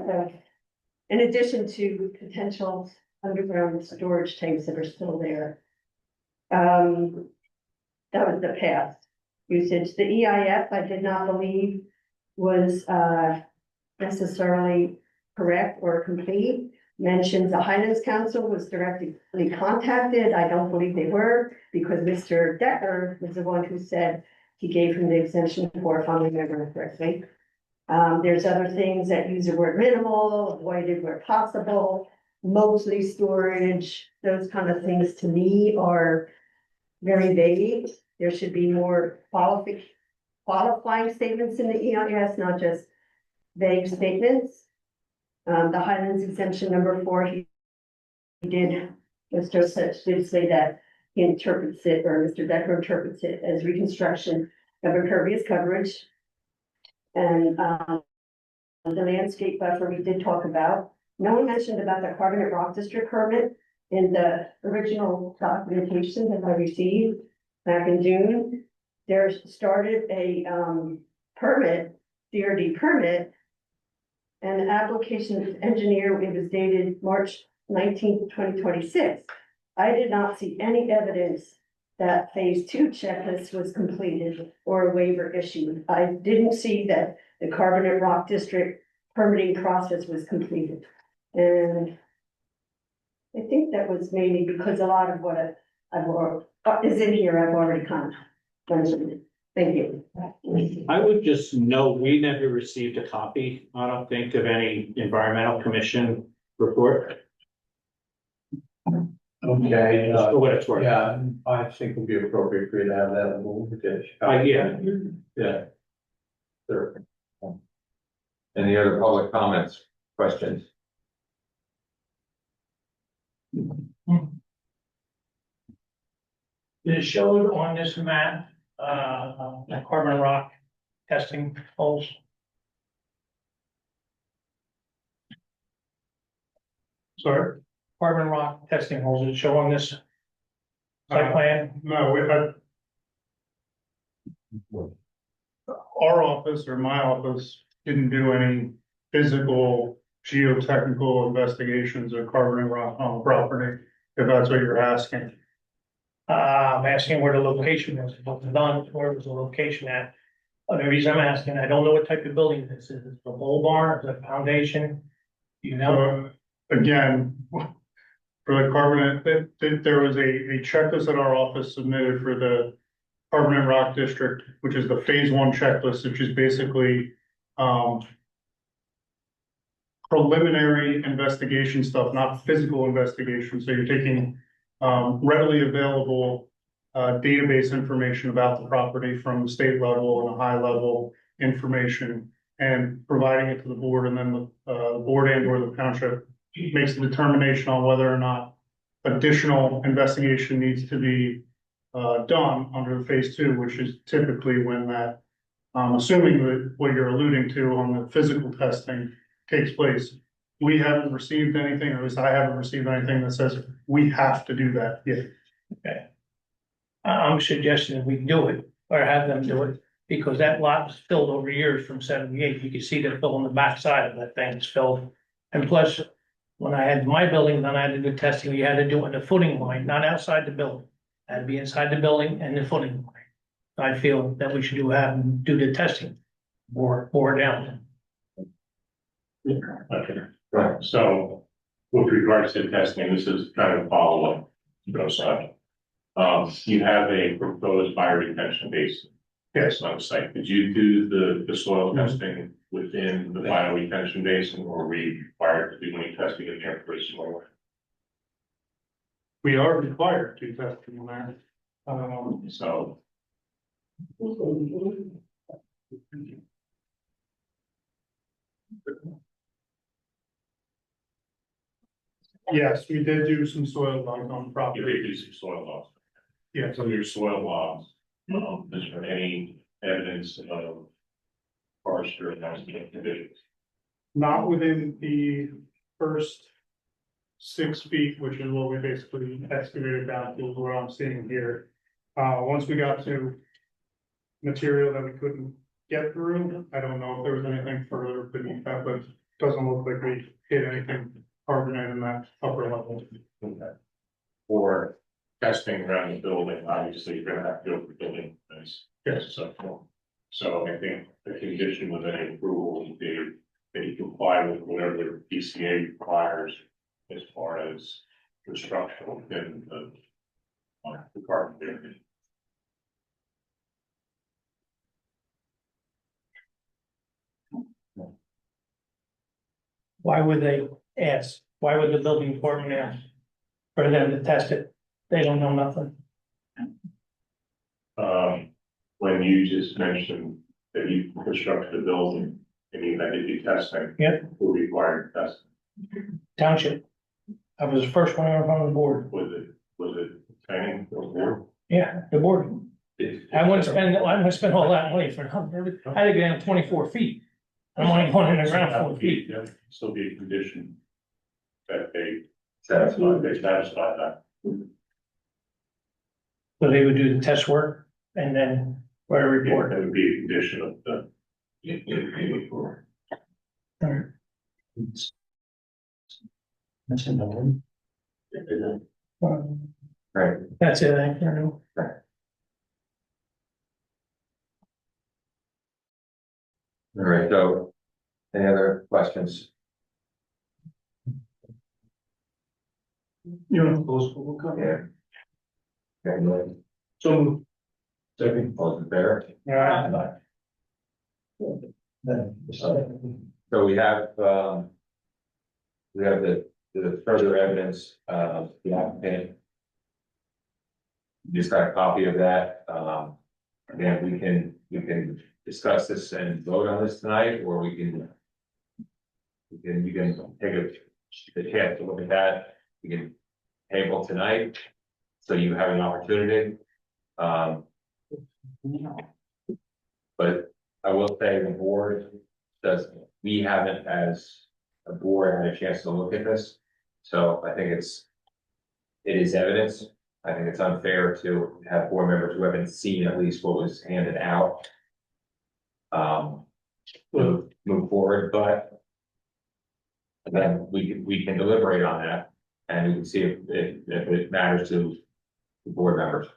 in addition to potential underground storage tanks that are still there. That was the past usage. The EIF, I did not believe was necessarily correct or complete. Mentions the Highlands Council was directly contacted. I don't believe they were, because Mr. Decker was the one who said he gave him the extension for, if I remember correctly. There's other things that use the word minimal, avoided where possible, mostly storage, those kind of things to me are very vague. There should be more qualifying statements in the EIS, not just vague statements. The Highlands exemption number 4, he did, Mr. Such did say that he interprets it, or Mr. Decker interprets it as reconstruction of impervious coverage. And the landscape buffer we did talk about. No one mentioned about the Carbonate Rock District permit in the original documentation that I received back in June. There started a permit, DRD permit. And the application engineer, it was dated March 19th, 2026. I did not see any evidence that phase two checklist was completed or a waiver issued. I didn't see that the Carbonate Rock District permitting process was completed. And I think that was mainly because a lot of what is in here, I've already kind of mentioned. Thank you. I would just note, we never received a copy, I don't think, of any environmental commission report. Okay, Just for what it's worth. yeah, I think it would be appropriate for you to have that. Yeah. Sure. Any other public comments, questions? It showed on this map, the carbon rock testing holes. Sorry, Carbon rock testing holes, it show on this site plan? no, we had. Our office or my office didn't do any physical geotechnical investigations of carbon and rock on property, if that's what you're asking. I'm asking where the location was, it was done, where was the location at? The reason I'm asking, I don't know what type of building this is, is it a pole barn, is it a foundation? You know, So, again, for the carbonate, there was a checklist that our office submitted for the Carbonate Rock District, which is the phase one checklist, which is basically, preliminary investigation stuff, not physical investigation. So you're taking, readily available, database information about the property from the state level and a high level information and providing it to the board, and then the board and or the township makes the determination on whether or not additional investigation needs to be done under the phase two, which is typically when that, assuming that what you're alluding to on the physical testing takes place. We haven't received anything, or at least I haven't received anything that says we have to do that yet. okay. I'm suggesting that we do it, or have them do it, because that lot was filled over years from 78, you can see the fill on the backside of that thing is filled. And plus, when I had my building, then I had to do testing, you had to do it in the footing line, not outside the building. It had to be inside the building and the footing line. I feel that we should do the testing, bore down. Okay. Right. So with regards to testing, this is kind of follow-up, side. You have a proposed fire retention basin. Yes. On the site. Did you do the soil testing within the bio retention basin, or were we required to do any testing in there for soil? We are required to test in there. So Yes, we did do some soil logs on the you property. did do some soil logs. Yes, Some of your soil logs, is there any evidence of forester and landscape conditions? not within the first 6 feet, which is what we basically excavated down to what I'm seeing here. Once we got to material that we couldn't get through, I don't know if there was anything further beneath that, but it doesn't look like we hit anything carbonate in that upper level. Okay. For testing around the building, obviously you're gonna have to go for building permits. Yes. So I think the condition with any approval would be that you comply with whatever the PCA requires as far as construction within the carbon area. Why would they ask? Why would the building department ask for them to test it? They don't know nothing. When you just mentioned that you constructed a building and you had to do testing. Yep. Who required testing? Township. I was the first one on the board. Was it planning or board? Yeah, the board. I wouldn't spend all that money for nothing. I had to get down 24 feet. I'm only going in the ground 4 feet. Yeah, still be a condition that they Satisfied. satisfy that. So they would do the test work and then write a Yeah, report. that would be a condition of the. report. That's another one. Right, That's it, I don't know. all right, so any other questions? You want to close public comment? Yeah. Okay, Lloyd? So moved. Second, all those in favor? So we have the further evidence of the applicant. Just got a copy of that, again, we can discuss this and vote on this tonight, or you can take a chance to look at that, we can table tonight, so you have an opportunity. But I will say the board does, we haven't as a board had a chance to look at this. So I think it is evidence. I think it's unfair to have board members who haven't seen at least what was handed out. Move forward, but again, we can deliberate on that and we can see if it matters to the board members.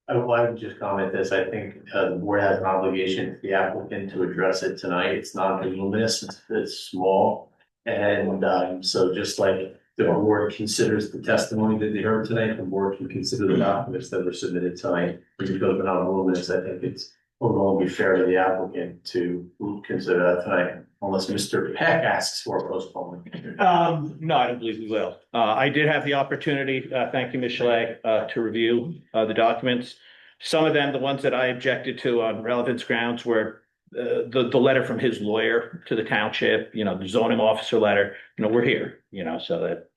I would just comment this, I think, the board has an obligation to the applicant to address it tonight, it's not voluminous, it's small. And, so just like the board considers the testimony that they heard tonight, the board can consider the documents that were submitted tonight. Because they're not voluminous, I think it's overall be fair to the applicant to consider that tonight, unless Mr. Peck asks for a postponement. No, I don't believe we will. I did have the opportunity, thank you, Ms. Schley, to review the documents. Some of them, the ones that I objected to on relevance grounds were the letter from his lawyer to the township, the zoning officer letter, we're here, so that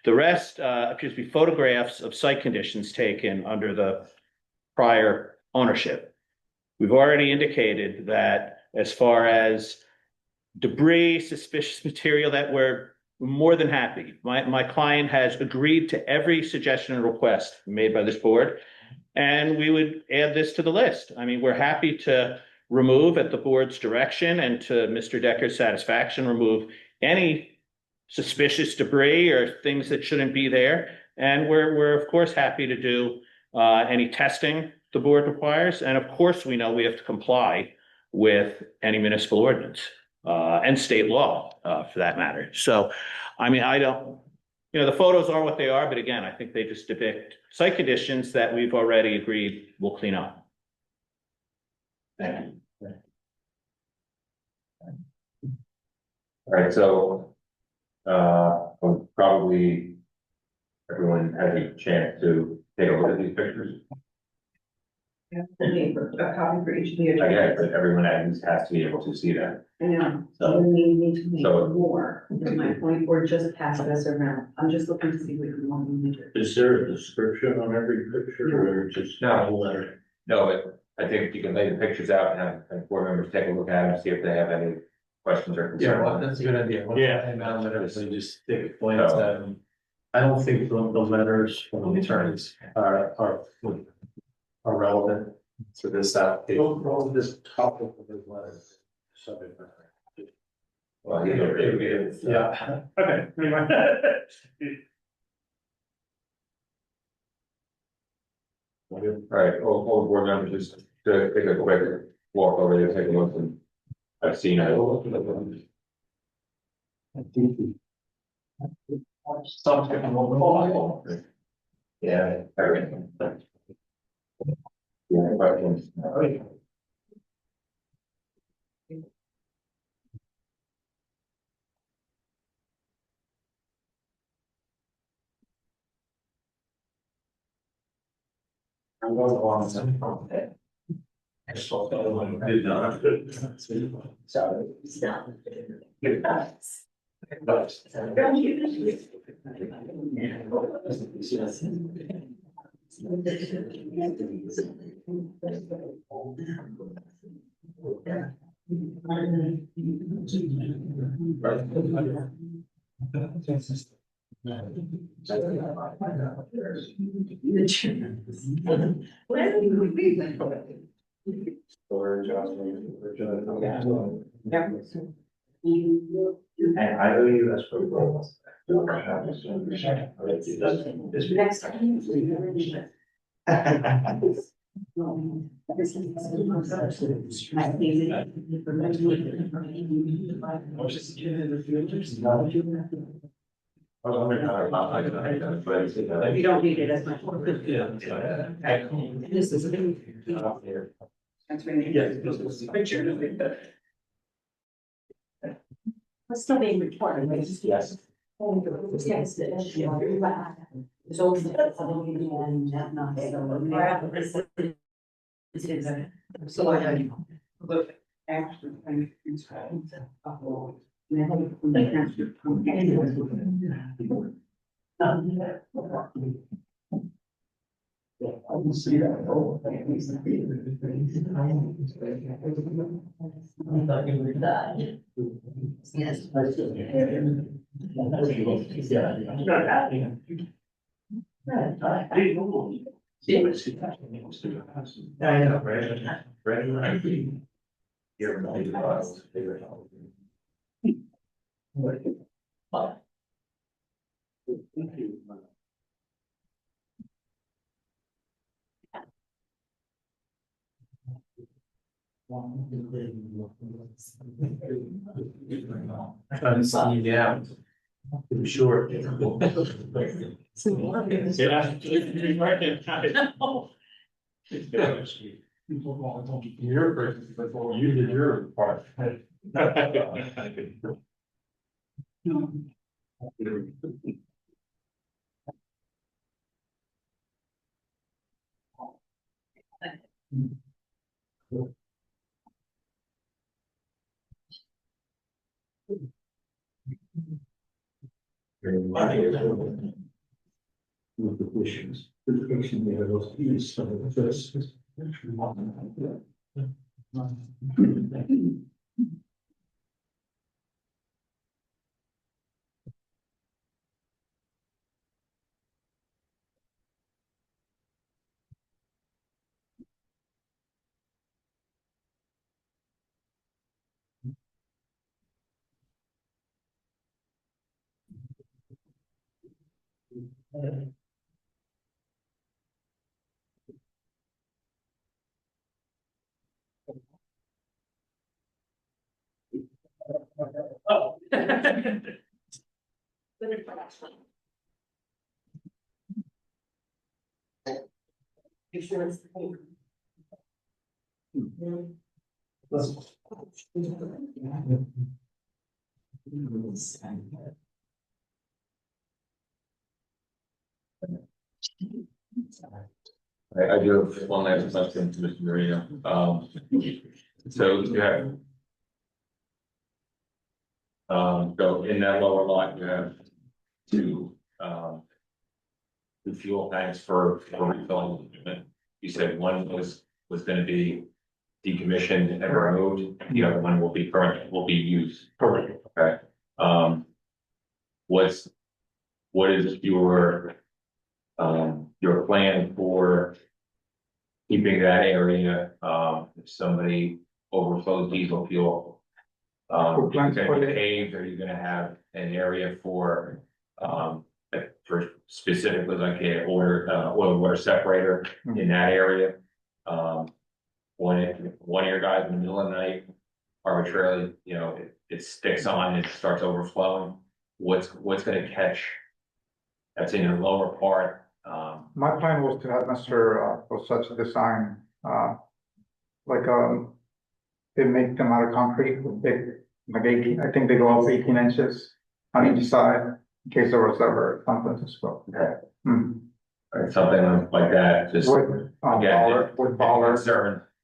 the rest appears to be photographs of site conditions taken under the prior ownership. We've already indicated that as far as debris, suspicious material, that we're more than happy. My client has agreed to every suggestion and request made by this board, and we would add this to the list. I mean, we're happy to remove at the board's direction and to Mr. Decker's satisfaction, remove any suspicious debris or things that shouldn't be there. And we're of course happy to do any testing the board requires. And of course, we know we have to comply with any municipal ordinance and state law for that matter. So, I mean, I don't, the photos are what they are, but again, I think they just depict site conditions that we've already agreed we'll clean up. Thank you. All right, so probably everyone has a chance to take a look at these pictures. Yeah, a copy for each of the. Again, but everyone at least has to be able to see that. I know, So- so we need to make So- more, is my point, or just pass this around. I'm just looking to see what you want me to do. Is there a description on every picture or just? No. a letter? No, but I think you can lay the pictures out and have board members take a look at them, see if they have any questions or Yeah, well, concerns. that's a good idea. Yeah. And now letters, they just take a glance at them. I don't think the letters from the attorneys are relevant to this application. Well, this topic of his letters. Subject matter. Well, Yeah. Okay, anyway. All right, all the board members just to take a quick walk over there, take a look, and I've seen it. Yeah, everything. Yeah, questions? I'm going along with that. Did not. And I owe you as for. You don't need it as much. This is. That's really. What's still being recorded, right? Yes. Yes. It's all. So I. Look, actually. Yes. I know, right? Trying to see you down. I'm sure. Yeah. Your person before you did your part. With the wishes, the fiction there was east of the first. Oh. I do have one last question to Mr. Marino. So you have. So in that lower lot, you have two, the fuel tanks for refilling. You said one was gonna be decommissioned and removed, the other one will be will be used. Correct. Okay. What is your plan for keeping that area, if somebody overflows diesel fuel? Is it gonna be paved, are you gonna have an area for specifically like a oil water separator in that area? When one of your guys in the middle of the night arbitrarily, it sticks on, it starts overflowing, what's gonna catch? That's in your lower part. My plan was to have Mr. For such a design, they make them out of concrete with big, like 18, I think they go up 18 inches on each side in case there was ever something to spill. Okay. Hmm. Or something like that, just With, again, baller, with baller.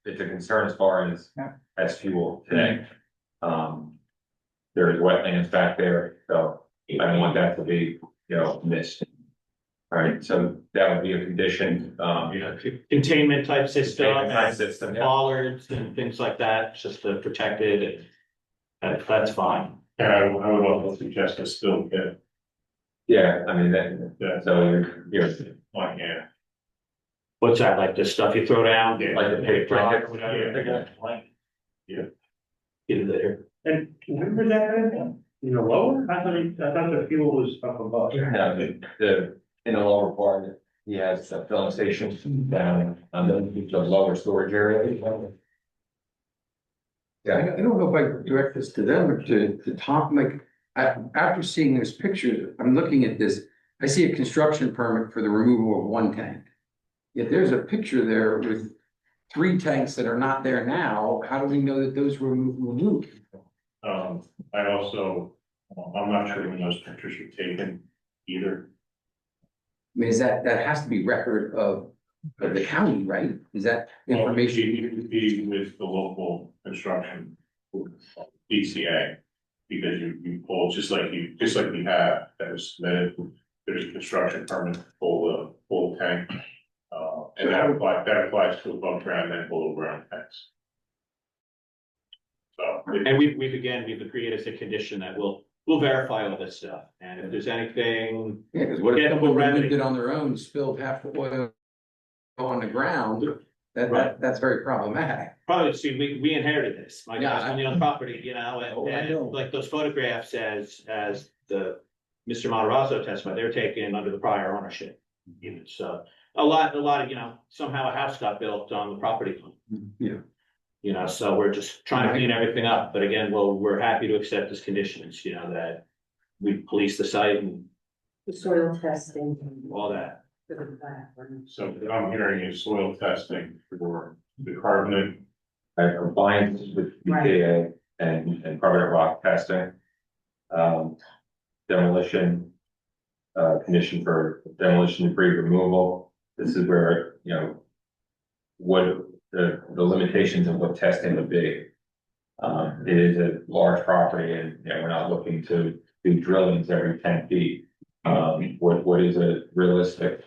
it's a concern as far as, Yeah. as fuel today. There's wetlands back there, so I don't want that to be, missed. All right, so that would be a condition, Containment type system, Containment type and system, yeah. bollards and things like that, just to protect it, and that's fine. And I would also suggest a spill pit. Yeah, I mean, that, so you're Like, yeah. What's that, like the stuff you throw down? Yeah. like the pig Rock, rock, whatever. Yeah. Get it there. And when was that? You know, lower? I thought the fuel was up above. Now, in the lower part, he has a filling station down on the lower storage area. Yeah, I don't know if I direct this to them or to Tom, like, after seeing those pictures, I'm looking at this, I see a construction permit for the removal of one tank. Yet there's a picture there with 3 tanks that are not there now, how do we know that those were removed? I also, I'm not sure when those pictures were taken either. I mean, that has to be record of the county, right? Is that information? It would be with the local construction, DCA, because you pull, just like you have, that was submitted, there's a construction permit to pull the tank. And that applies to above ground and below ground tanks. So. And we've agreed as a condition that we'll verify all this stuff, and if there's anything. Yeah, because what if Yeah, someone we'll removed remedy. it on their own, spilled half the oil on the ground, that's very problematic. Probably, see, we inherited this, my Yeah, guys on the own property, you know, Oh, I know. and like those photographs as the Mr. Matarazzo testified, they were taken under the prior ownership. You know, so a lot of, you know, somehow a house got built on the property. Yeah. You know, so we're just trying to clean everything up, but again, we're happy to accept as conditions, you know, that we police the site and The soil testing. all that. So what I'm hearing is soil testing for the carbonate. Compliance with BKA and carbonate rock testing. Demolition, condition for demolition debris removal. This is where, you know, what the limitations of what testing would be. It is a large property and, you know, we're not looking to do drillings every 10 feet. What is a realistic?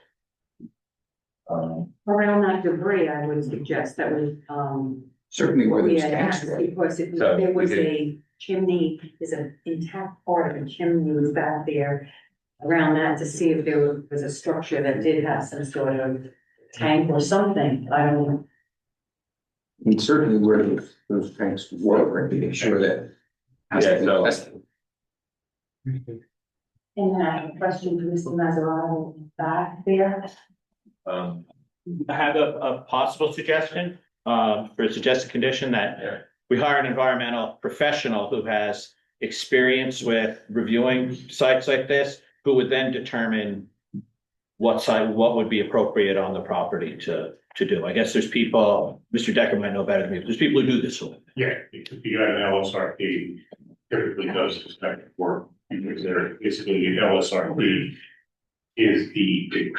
Around that debris, I would suggest that was, Certainly where we those had tanks asked, were. because So there we was could- a chimney, there's an intact part of a chimney was back there. Around that to see if there was a structure that did have some sort of tank or something, I don't know. And certainly where those tanks were, to make sure that. has to Yeah, be so- tested. And I have a question for Mr. Mazzarano back there. I have a possible suggestion, for a suggested condition that we hire an environmental professional who has experience with reviewing sites like this, who would then determine what would be appropriate on the property to do. I guess there's people, Mr. Decker might know better than me, but there's people who do this sort of thing. Yeah, if you got an LSRP, typically does this type of work, because they're basically an LSRP is the.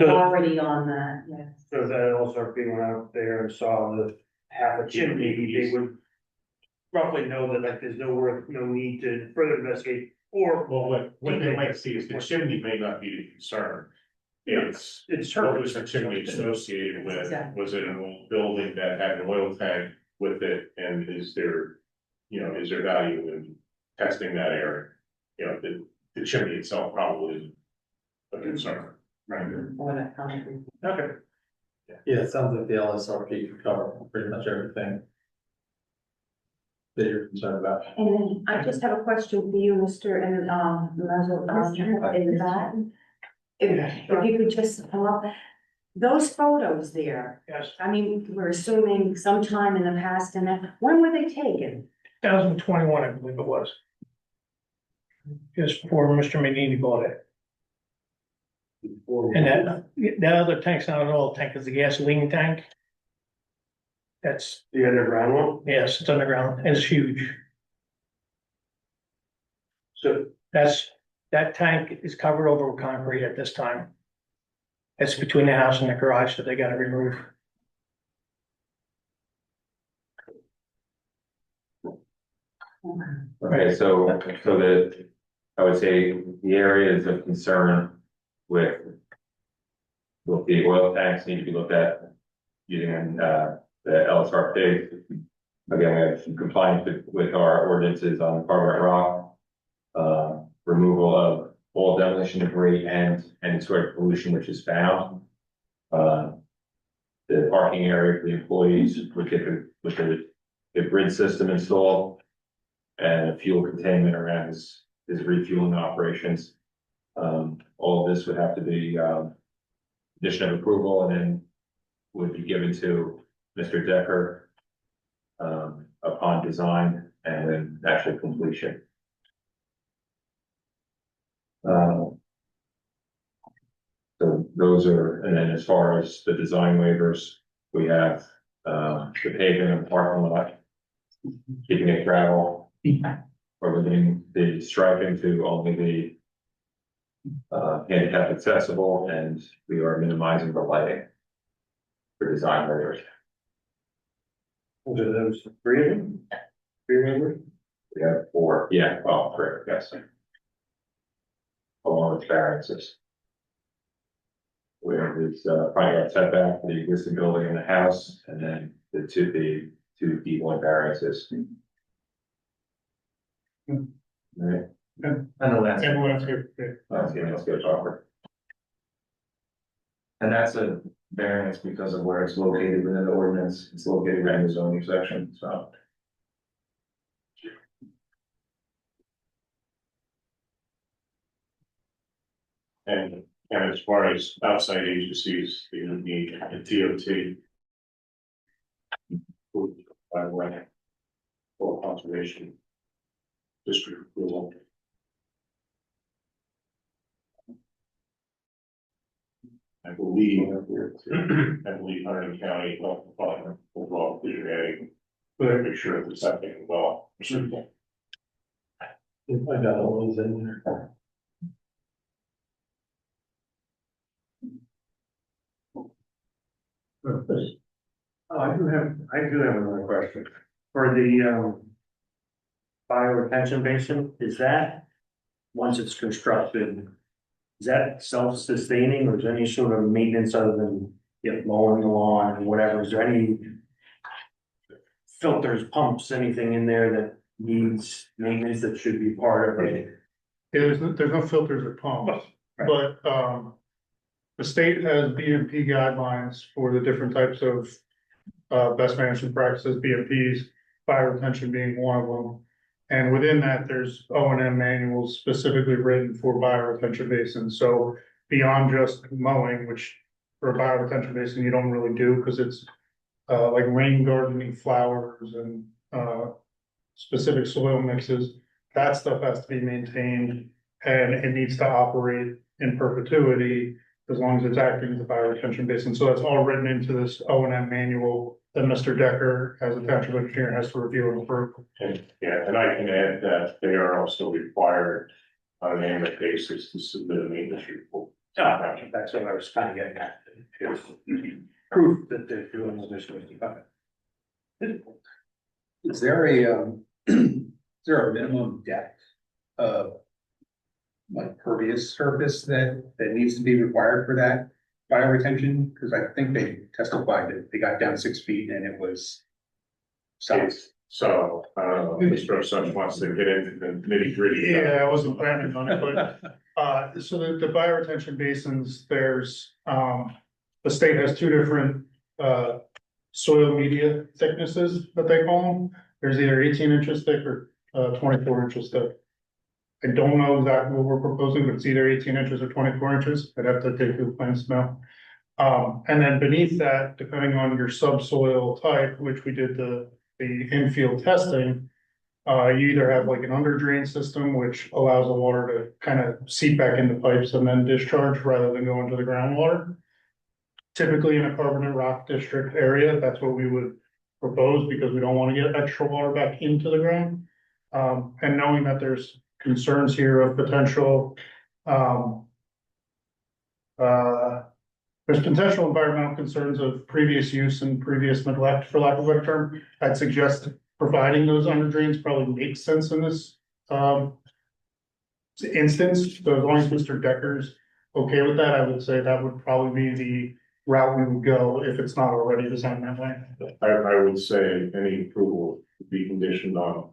Already on that, yes. So that also, if people went out there and saw the half a chimney, they would roughly know that like there's no need to further investigate or. Well, what they might see is the chimney may not be the concern. It's It's what was the chimney associated with? Exactly. Was it an old building that had an oil tank with it? And is there, you know, is there value in testing that area? You know, the chimney itself probably isn't a concern. Right. Or that concrete. Okay. Yeah, it sounds like the LSRP could cover pretty much everything that you're concerned about. And then I just have a question for you, Mr. and, Mazzarano, in the back. If you could just come up, those photos there, Yes, I mean, we're assuming sometime in the past, and then, when were they taken? 2021, I believe it was. Just before Mr. McNeely bought it. And that other tank's not an oil tank, it's a gasoline tank. That's, The underground one? yes, it's underground, and it's huge. So That tank is covered over with concrete at this time. It's between the house and the garage that they gotta remove. Okay, so I would say the areas of concern with the oil tanks need to be looked at using, the LSRP. Again, we have some compliance with our ordinances on carbonate rock, removal of all demolition debris and any sort of pollution which is found. The parking area for the employees with the grid system installed. and fuel containment around his refueling operations. All of this would have to be, condition of approval and then would be given to Mr. Decker upon design and then actual completion. So those are, and then as far as the design waivers, we have the paving of the parking lot, keeping it gravel, or limiting the striping to only the handicap accessible, and we are minimizing the lighting for design waivers. Are those three of them? Three members? We have four, yeah, well, correct, yes. Along with variances. We have this front yard setback for the existing building in the house, and then the two D1 variances. Right. I know that's. Everyone's here. Let's get over. And that's a variance because of where it's located within the ordinance, it's located in the zoning section, so. And as far as outside agencies, you would need a TOT. By way. For conservation. District approval. I believe Hardin County Health Department will draw adding. Make sure it's accepting well. If I got all those in there. Oh, I do have another question. For the, bioretention basin, is that, once it's constructed, is that self-sustaining or is there any sort of maintenance other than, mowing the lawn and whatever? Is there any filters, pumps, anything in there that needs maintenance that should be part of it? There's no filters or pumps, but, the state has BMP guidelines for the different types of, best management practices, BMPs, bioretention being one of them. And within that, there's O&M manuals specifically written for bioretention basins. So beyond just mowing, which for a bioretention basin, you don't really do because it's like rain gardening flowers and specific soil mixes. That stuff has to be maintained and it needs to operate in perpetuity as long as it's acting as a bioretention basin. So that's all written into this O&M manual that Mr. Decker, as a township engineer, has to review and approve. And I can add that they are also required on an annual basis to submit a maintenance report. That's what I was kind of getting at. Is proof that they're doing what they're supposed to do. Is there a minimum depth of like pervious surface that needs to be required for that bioretention? Because I think they testified that they got down 6 feet and it was south. So, Mr. Such wants to get into the nitty gritty. Yeah, I wasn't planning on it, but, so the bioretention basins, there's, the state has two different, soil media thicknesses that they call them. There's either 18 inches thick or, 24 inches thick. I don't know exactly what we're proposing, but it's either 18 inches or 24 inches. I'd have to take the plans now. And then beneath that, depending on your subsoil type, which we did the infield testing, you either have like an under drain system, which allows the water to kind of seep back into pipes and then discharge rather than go into the groundwater. Typically in a carbonate rock district area, that's what we would propose because we don't want to get extra water back into the ground. And knowing that there's concerns here of potential, there's potential environmental concerns of previous use and previous neglect, for lack of a better term. I'd suggest providing those under drains probably makes sense in this instance. So as long as Mr. Decker's okay with that, I would say that would probably be the route we would go if it's not already designed that way. I would say any approval would be conditioned on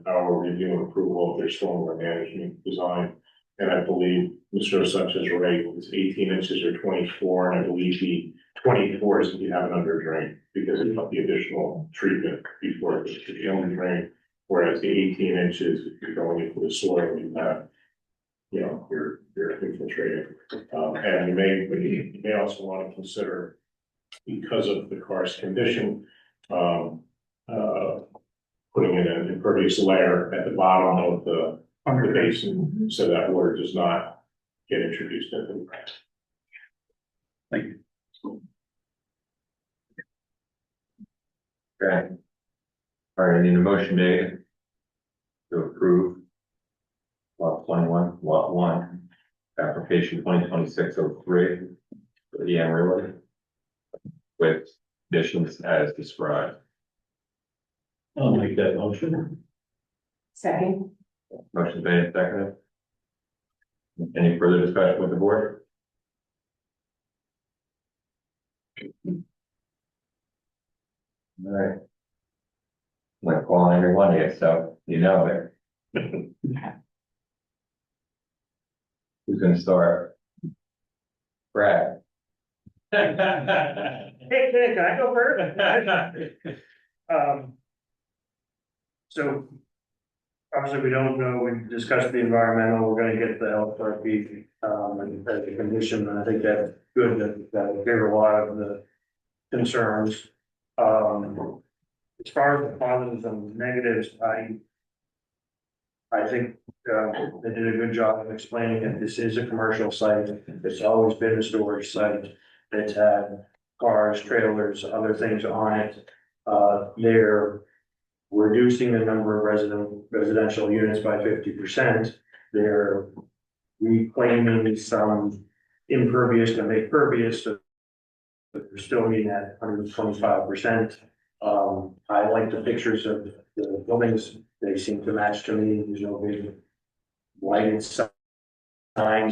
our review and approval of their stormwater management design. And I believe Mr. Such is right, it's 18 inches or 24, and I believe the 24 is if you have an under drain because of the additional treatment before the under drain Whereas the 18 inches, if you're going into the soil, you have, you're infiltrating. And you may also want to consider, because of the karst condition, putting in an impervious layer at the bottom of the basin, so that water does not get introduced into the ground. Thank you. Okay. All right, I need a motion made to approve lot 21, lot 1, application 2026-03 for the Amarillo with conditions as described. I'll make that motion. Second. Motion made and seconded. Any further discussion with the board? All right. I'm not calling every one of you, so you know it. Who's gonna start? Brad. Hey, can I go first? So obviously we don't know, we discussed the environmental, we're gonna get the LFRP, and as a condition, and I think that's good, that will clear a lot of the concerns. As far as the positives and negatives, I think, they did a good job of explaining that this is a commercial site, it's always been a storage site. It's had cars, trailers, other things on it. They're reducing the number of residential units by 50%. They're reclaiming some impervious to make pervious, so they're still meeting that 125%. I like the pictures of the buildings. They seem to match to me. There's no big lighted signs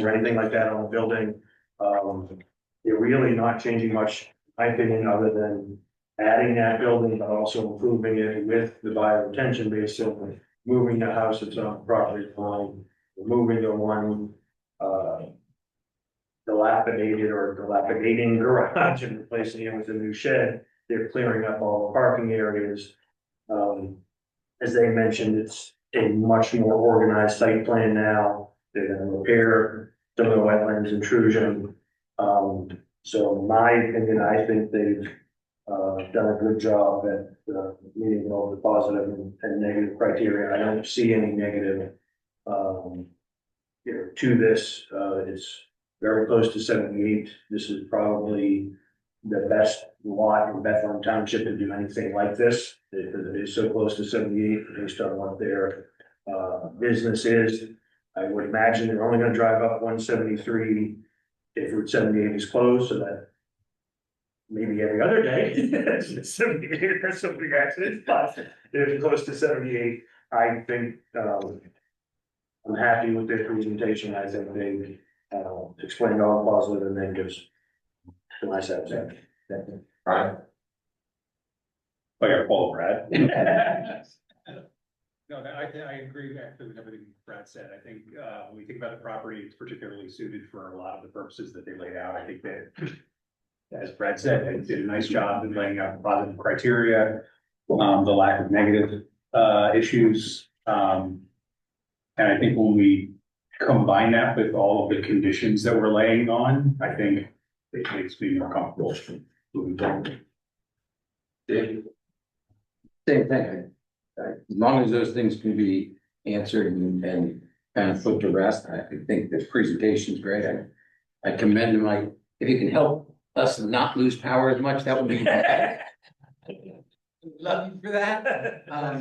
or anything like that on the building. They're really not changing much, in my opinion, other than adding that building, but also improving it with the bioretention basin, moving the house that's on the property line, removing the one dilapidating garage and replacing it with a new shed. They're clearing up all the parking areas. As they mentioned, it's a much more organized site plan now. They're gonna repair some of the wetlands intrusion. So in my opinion, I think they've done a good job at meeting all the positive and negative criteria. I don't see any negative to this. It's very close to 78. This is probably the best lot in Bethlehem Township to do anything like this, because it is so close to 78 based on what their business is. I would imagine they're only gonna drive up 173 if Route 78 is closed, so that maybe every other day, 78 or something accidents, but if it's close to 78, I think, I'm happy with their presentation. I think they explained all the positive and negatives to my satisfaction. Right. I gotta follow Brad. No, I agree actually with everything Brad said. I think, when we think about the property, it's particularly suited for a lot of the purposes that they laid out. I think that, as Brad said, they did a nice job in laying out positive criteria, the lack of negative, issues. And I think when we combine that with all of the conditions that we're laying on, I think it makes me more comfortable moving forward. Same thing. As long as those things can be answered and kind of put to rest, I think this presentation is great. I commend them. If you can help us not lose power as much, that would be. Love you for that. Yeah.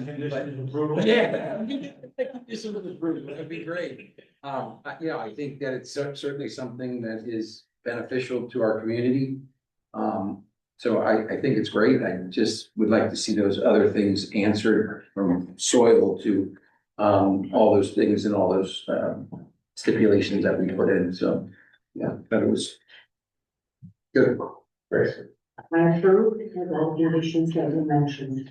That'd be great. I think that it's certainly something that is beneficial to our community. So I think it's great. I just would like to see those other things answered, from soil to all those things and all those stipulations that we put in. So, yeah, that was good. Great. I approve with all conditions that were mentioned.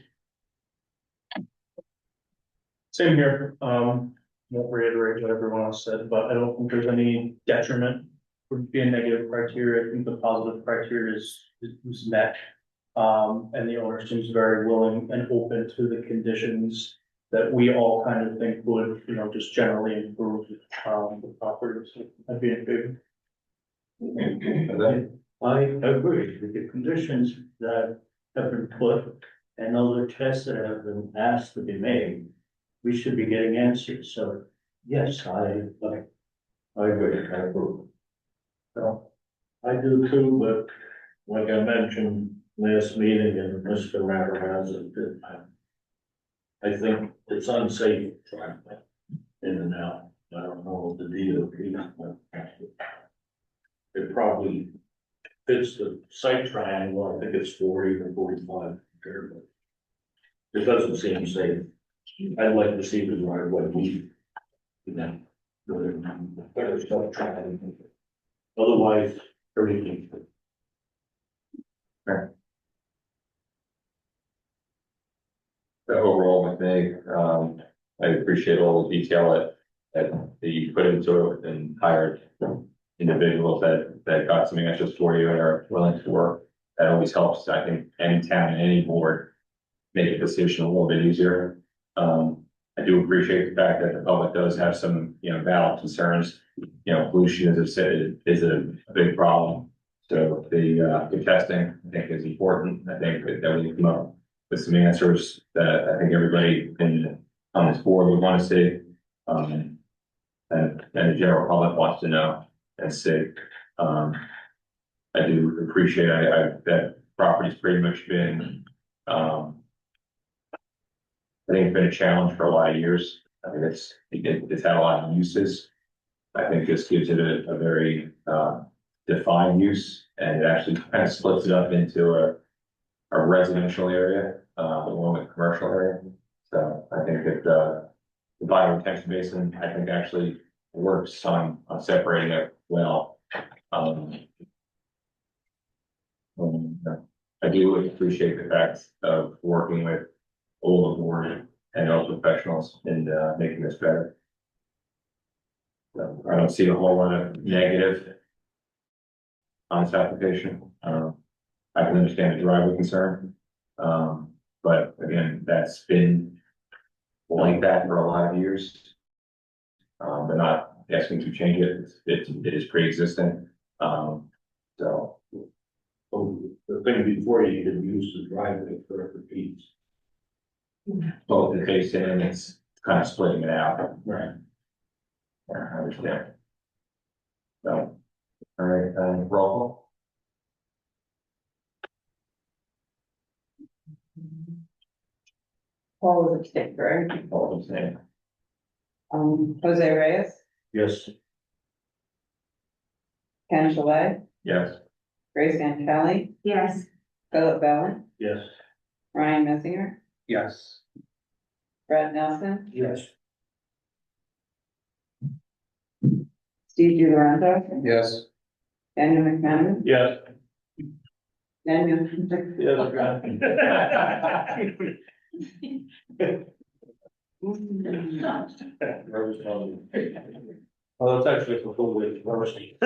Same here, won't reiterate what everyone else said, but I don't think there's any detriment. Would be a negative criteria. I think the positive criteria is met. And the owner seems very willing and open to the conditions that we all kind of think would, you know, just generally improve, the properties. I'd be in favor. I agree with the conditions that have been put and other tests that have been asked to be made. We should be getting answers, so yes, I agree, I approve. So, I do too, but like I mentioned last meeting and Mr. Matarazza did, I think it's unsafe driving in and out. I don't know what the deal is. It probably fits the site triangle, I think it's 40 or 45 there, but it doesn't seem safe. I'd like to see the driveway leave. You know, better stuff trying. Otherwise, everything. So overall with me, I appreciate all the detail that you put into it and hired individuals that got some answers for you and are willing to work. That always helps, I think, any town and any board make a decision a little bit easier. I do appreciate the fact that the public does have some, you know, valid concerns. You know, pollution, as I said, is a big problem. So the testing, I think, is important. I think that we come up with some answers that I think everybody on this board would want to see. And the general public wants to know and see. I do appreciate, that property's pretty much been, I think it's been a challenge for a lot of years. I think it's had a lot of uses. I think this gives it a very, defined use, and it actually kind of splits it up into a residential area, along with commercial area. So I think that, the bioretention basin, I think actually works on separating it well. I do appreciate the fact of working with all the board and all professionals in making this better. So I don't see a whole lot of negative on this application. I can understand the driveway concern. But again, that's been like that for a lot of years. But not asking to change it. It is pre-existing. So. The thing before you could use the driveway for repeats. Both the case and it's kind of splitting it out. Right. Yeah, I understand. So, all right, roll Paul was abstained, right? call. All the same. Jose Reyes, Yes. Ken Shalay, Yes. Grace Ann Kelly, Yes. Philip Bellin, Yes. Ryan Messinger, Yes. Brad Nelson, Yes. Steve DiLorenzo, Yes. Daniel McMahon, Yes. Daniel. Well, it's actually a full way diversity.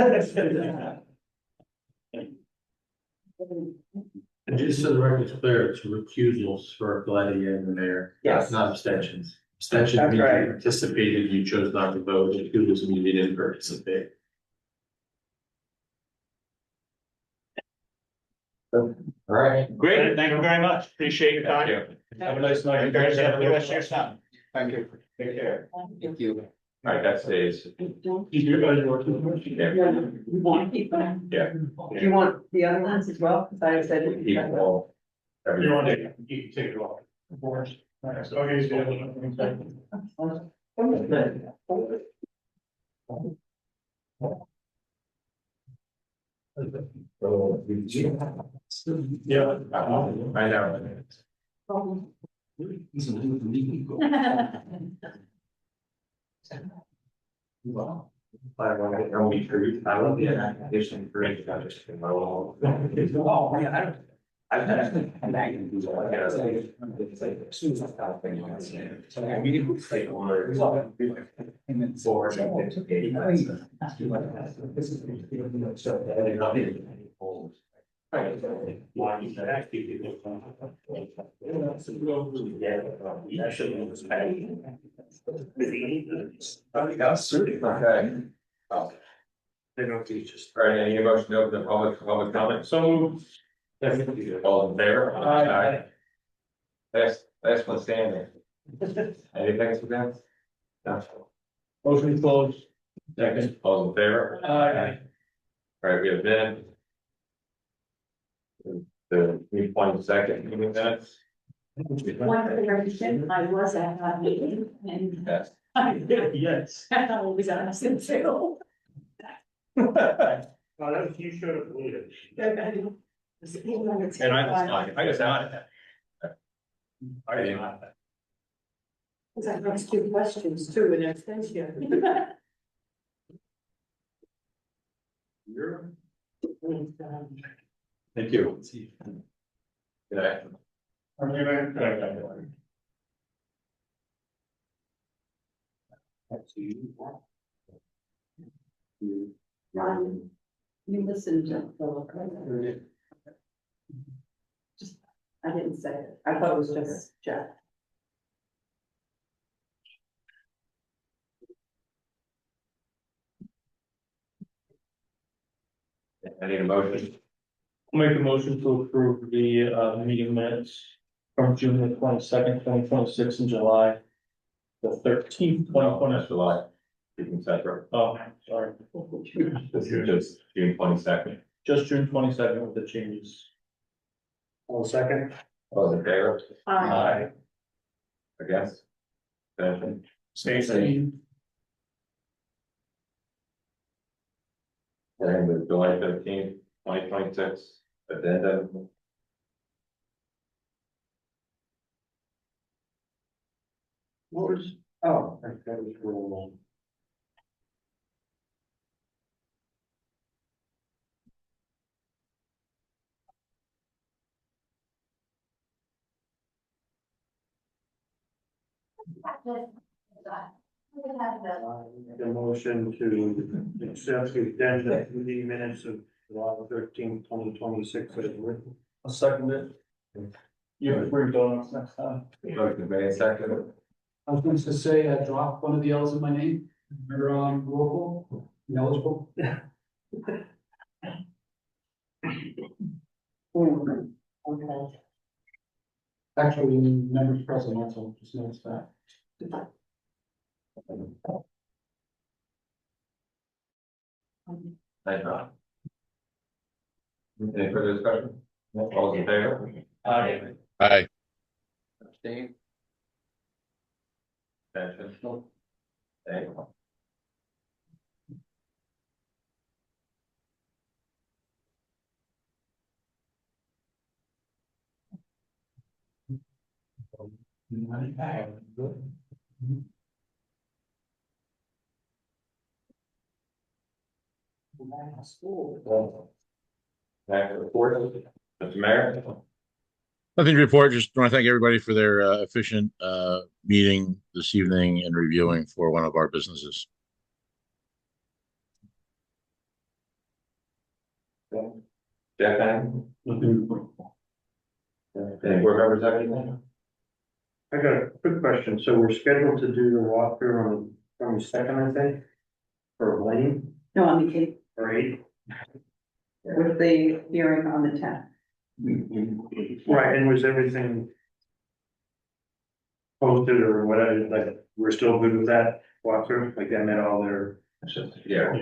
And just so the record's clear, it's recusals for Glennie and the mayor. Yes. Not abstentions. Abstention That's means you right. participated, you chose not to vote, recusals mean you didn't participate. All right. Great, thank you very much. Appreciate your time. Have a nice night. You guys have a good rest of your time. Thank you. Take care. Thank you. All right, that stays. You guys working? Yeah. You want to keep them? Yeah. Do you want the other ones as well? Cause I said. Keep all. You want Everyone. to, you can take it off. Of course. Okay, so. Yeah. I know. I want to know me truth. I love the application for it. I just. Oh, yeah. I've actually. It's like, as soon as I start thinking about it. So I immediately say, words. Forward. Why is that actually? That should be this pay. Okay. They don't teach us. All right, any motion to open the public comment? So. All in favor? Aye. Last one standing. Anything for them? No. Motion closed. Second, all in favor? Aye. All right, we have then. The 22nd meeting minutes. One correction, I was at that meeting and Yes. Yes. I was absent too. Oh, that was, you should have believed it. And I just not. I didn't. Cause I asked two questions too in extension. Thank you. Good night. You listened to Philip, right? Just, I didn't say it. I thought it was just Jeff. I need a motion. Make a motion to approve the meeting minutes from June the 22nd, 2026 in July. The 13th, 2020. July. Keeping separate. Oh, sorry. This is just June 22nd. Just June 22nd with the changes. All second. All in favor? Aye. Against? Abstention? Stacy. And the July 13th, 2026 addendum. What was, oh, I think that was real long. The motion to accept the agenda in the minutes of July 13th, 2026 as written. I'll second it. You have free donuts next time. Motion made second. I was going to say, I dropped one of the L's in my name, or local, eligible. Okay. Actually, members present, that's all, just noticed that. Thank you. Any further discussion? All in favor? Aye. Aye. Abstain? Abstention? Thank you. Back to the report, Mr. Mayor. Nothing to report, just want to thank everybody for their efficient meeting this evening and reviewing for one of our businesses. Jeff, any board members have anything? I got a quick question. So we're scheduled to do the walkthrough on the 22nd, I think, for Lane No, on the eighth, or 8th. with the hearing on the tenth. Right, and was everything posted or whatever, like, we're still good with that walkthrough? Like, I met all their Yeah.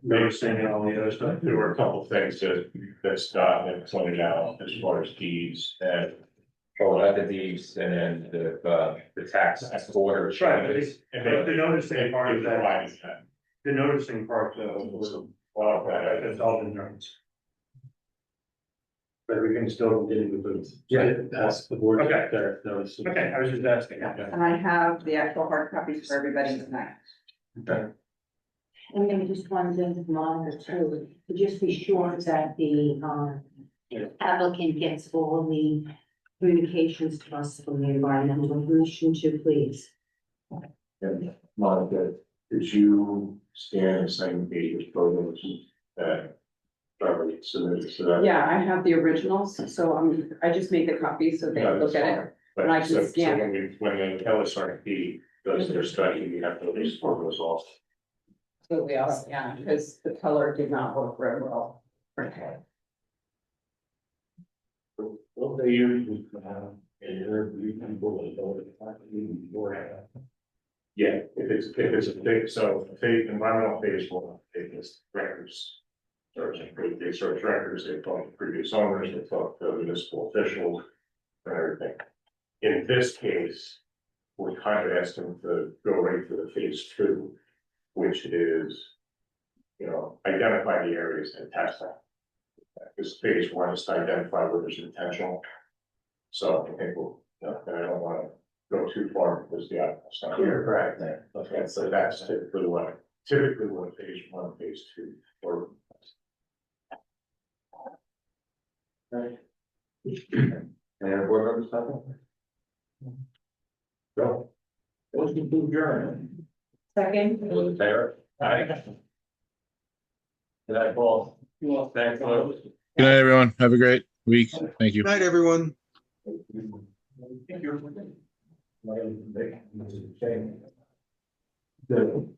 noticing and all the other stuff. There were a couple of things that Scott had pointed out as far as deeds and. Oh, the deeds and then the tax order. Right, but the noticing part of that, Provided that. the noticing part was, well, that's all the notes. But we can still get into those. Yeah. That's the board. Okay. Okay, I was just asking. And I have the actual hard copies for everybody tonight. Okay. And then just one thing to monitor too, to just be sure that the applicant gets all the communications to us from the environmental commission too, please. Monica, did you stand the same page as photos that already submitted, so that. Yeah, I have the originals, so I just made the copies so they Yeah, can look that's at fine. it. But And I can so scan when the LSRP does their study, you have to at least form those off. So we also, yeah, because the color did not work very well. Okay. Well, they usually, you can bullet beforehand. Yeah, if it's a big, so environmental phase one, they just records. They search records, they talk to previous owners, they talk to municipal officials and everything. In this case, we kind of asked them to go right to the phase two, which is, identify the areas and test them. Because phase one is to identify where there's intentional. So I think I don't want to go too far because the applicant's not here. Right. Okay, so that's typically what phase one, phase two, or. Any other board members have anything? Go. Motion to adjourn. Second. All in favor? Aye. Good night, Paul. Thanks, Lou. Good night, everyone. Have a great week. Thank you. Good night, everyone. Thank you.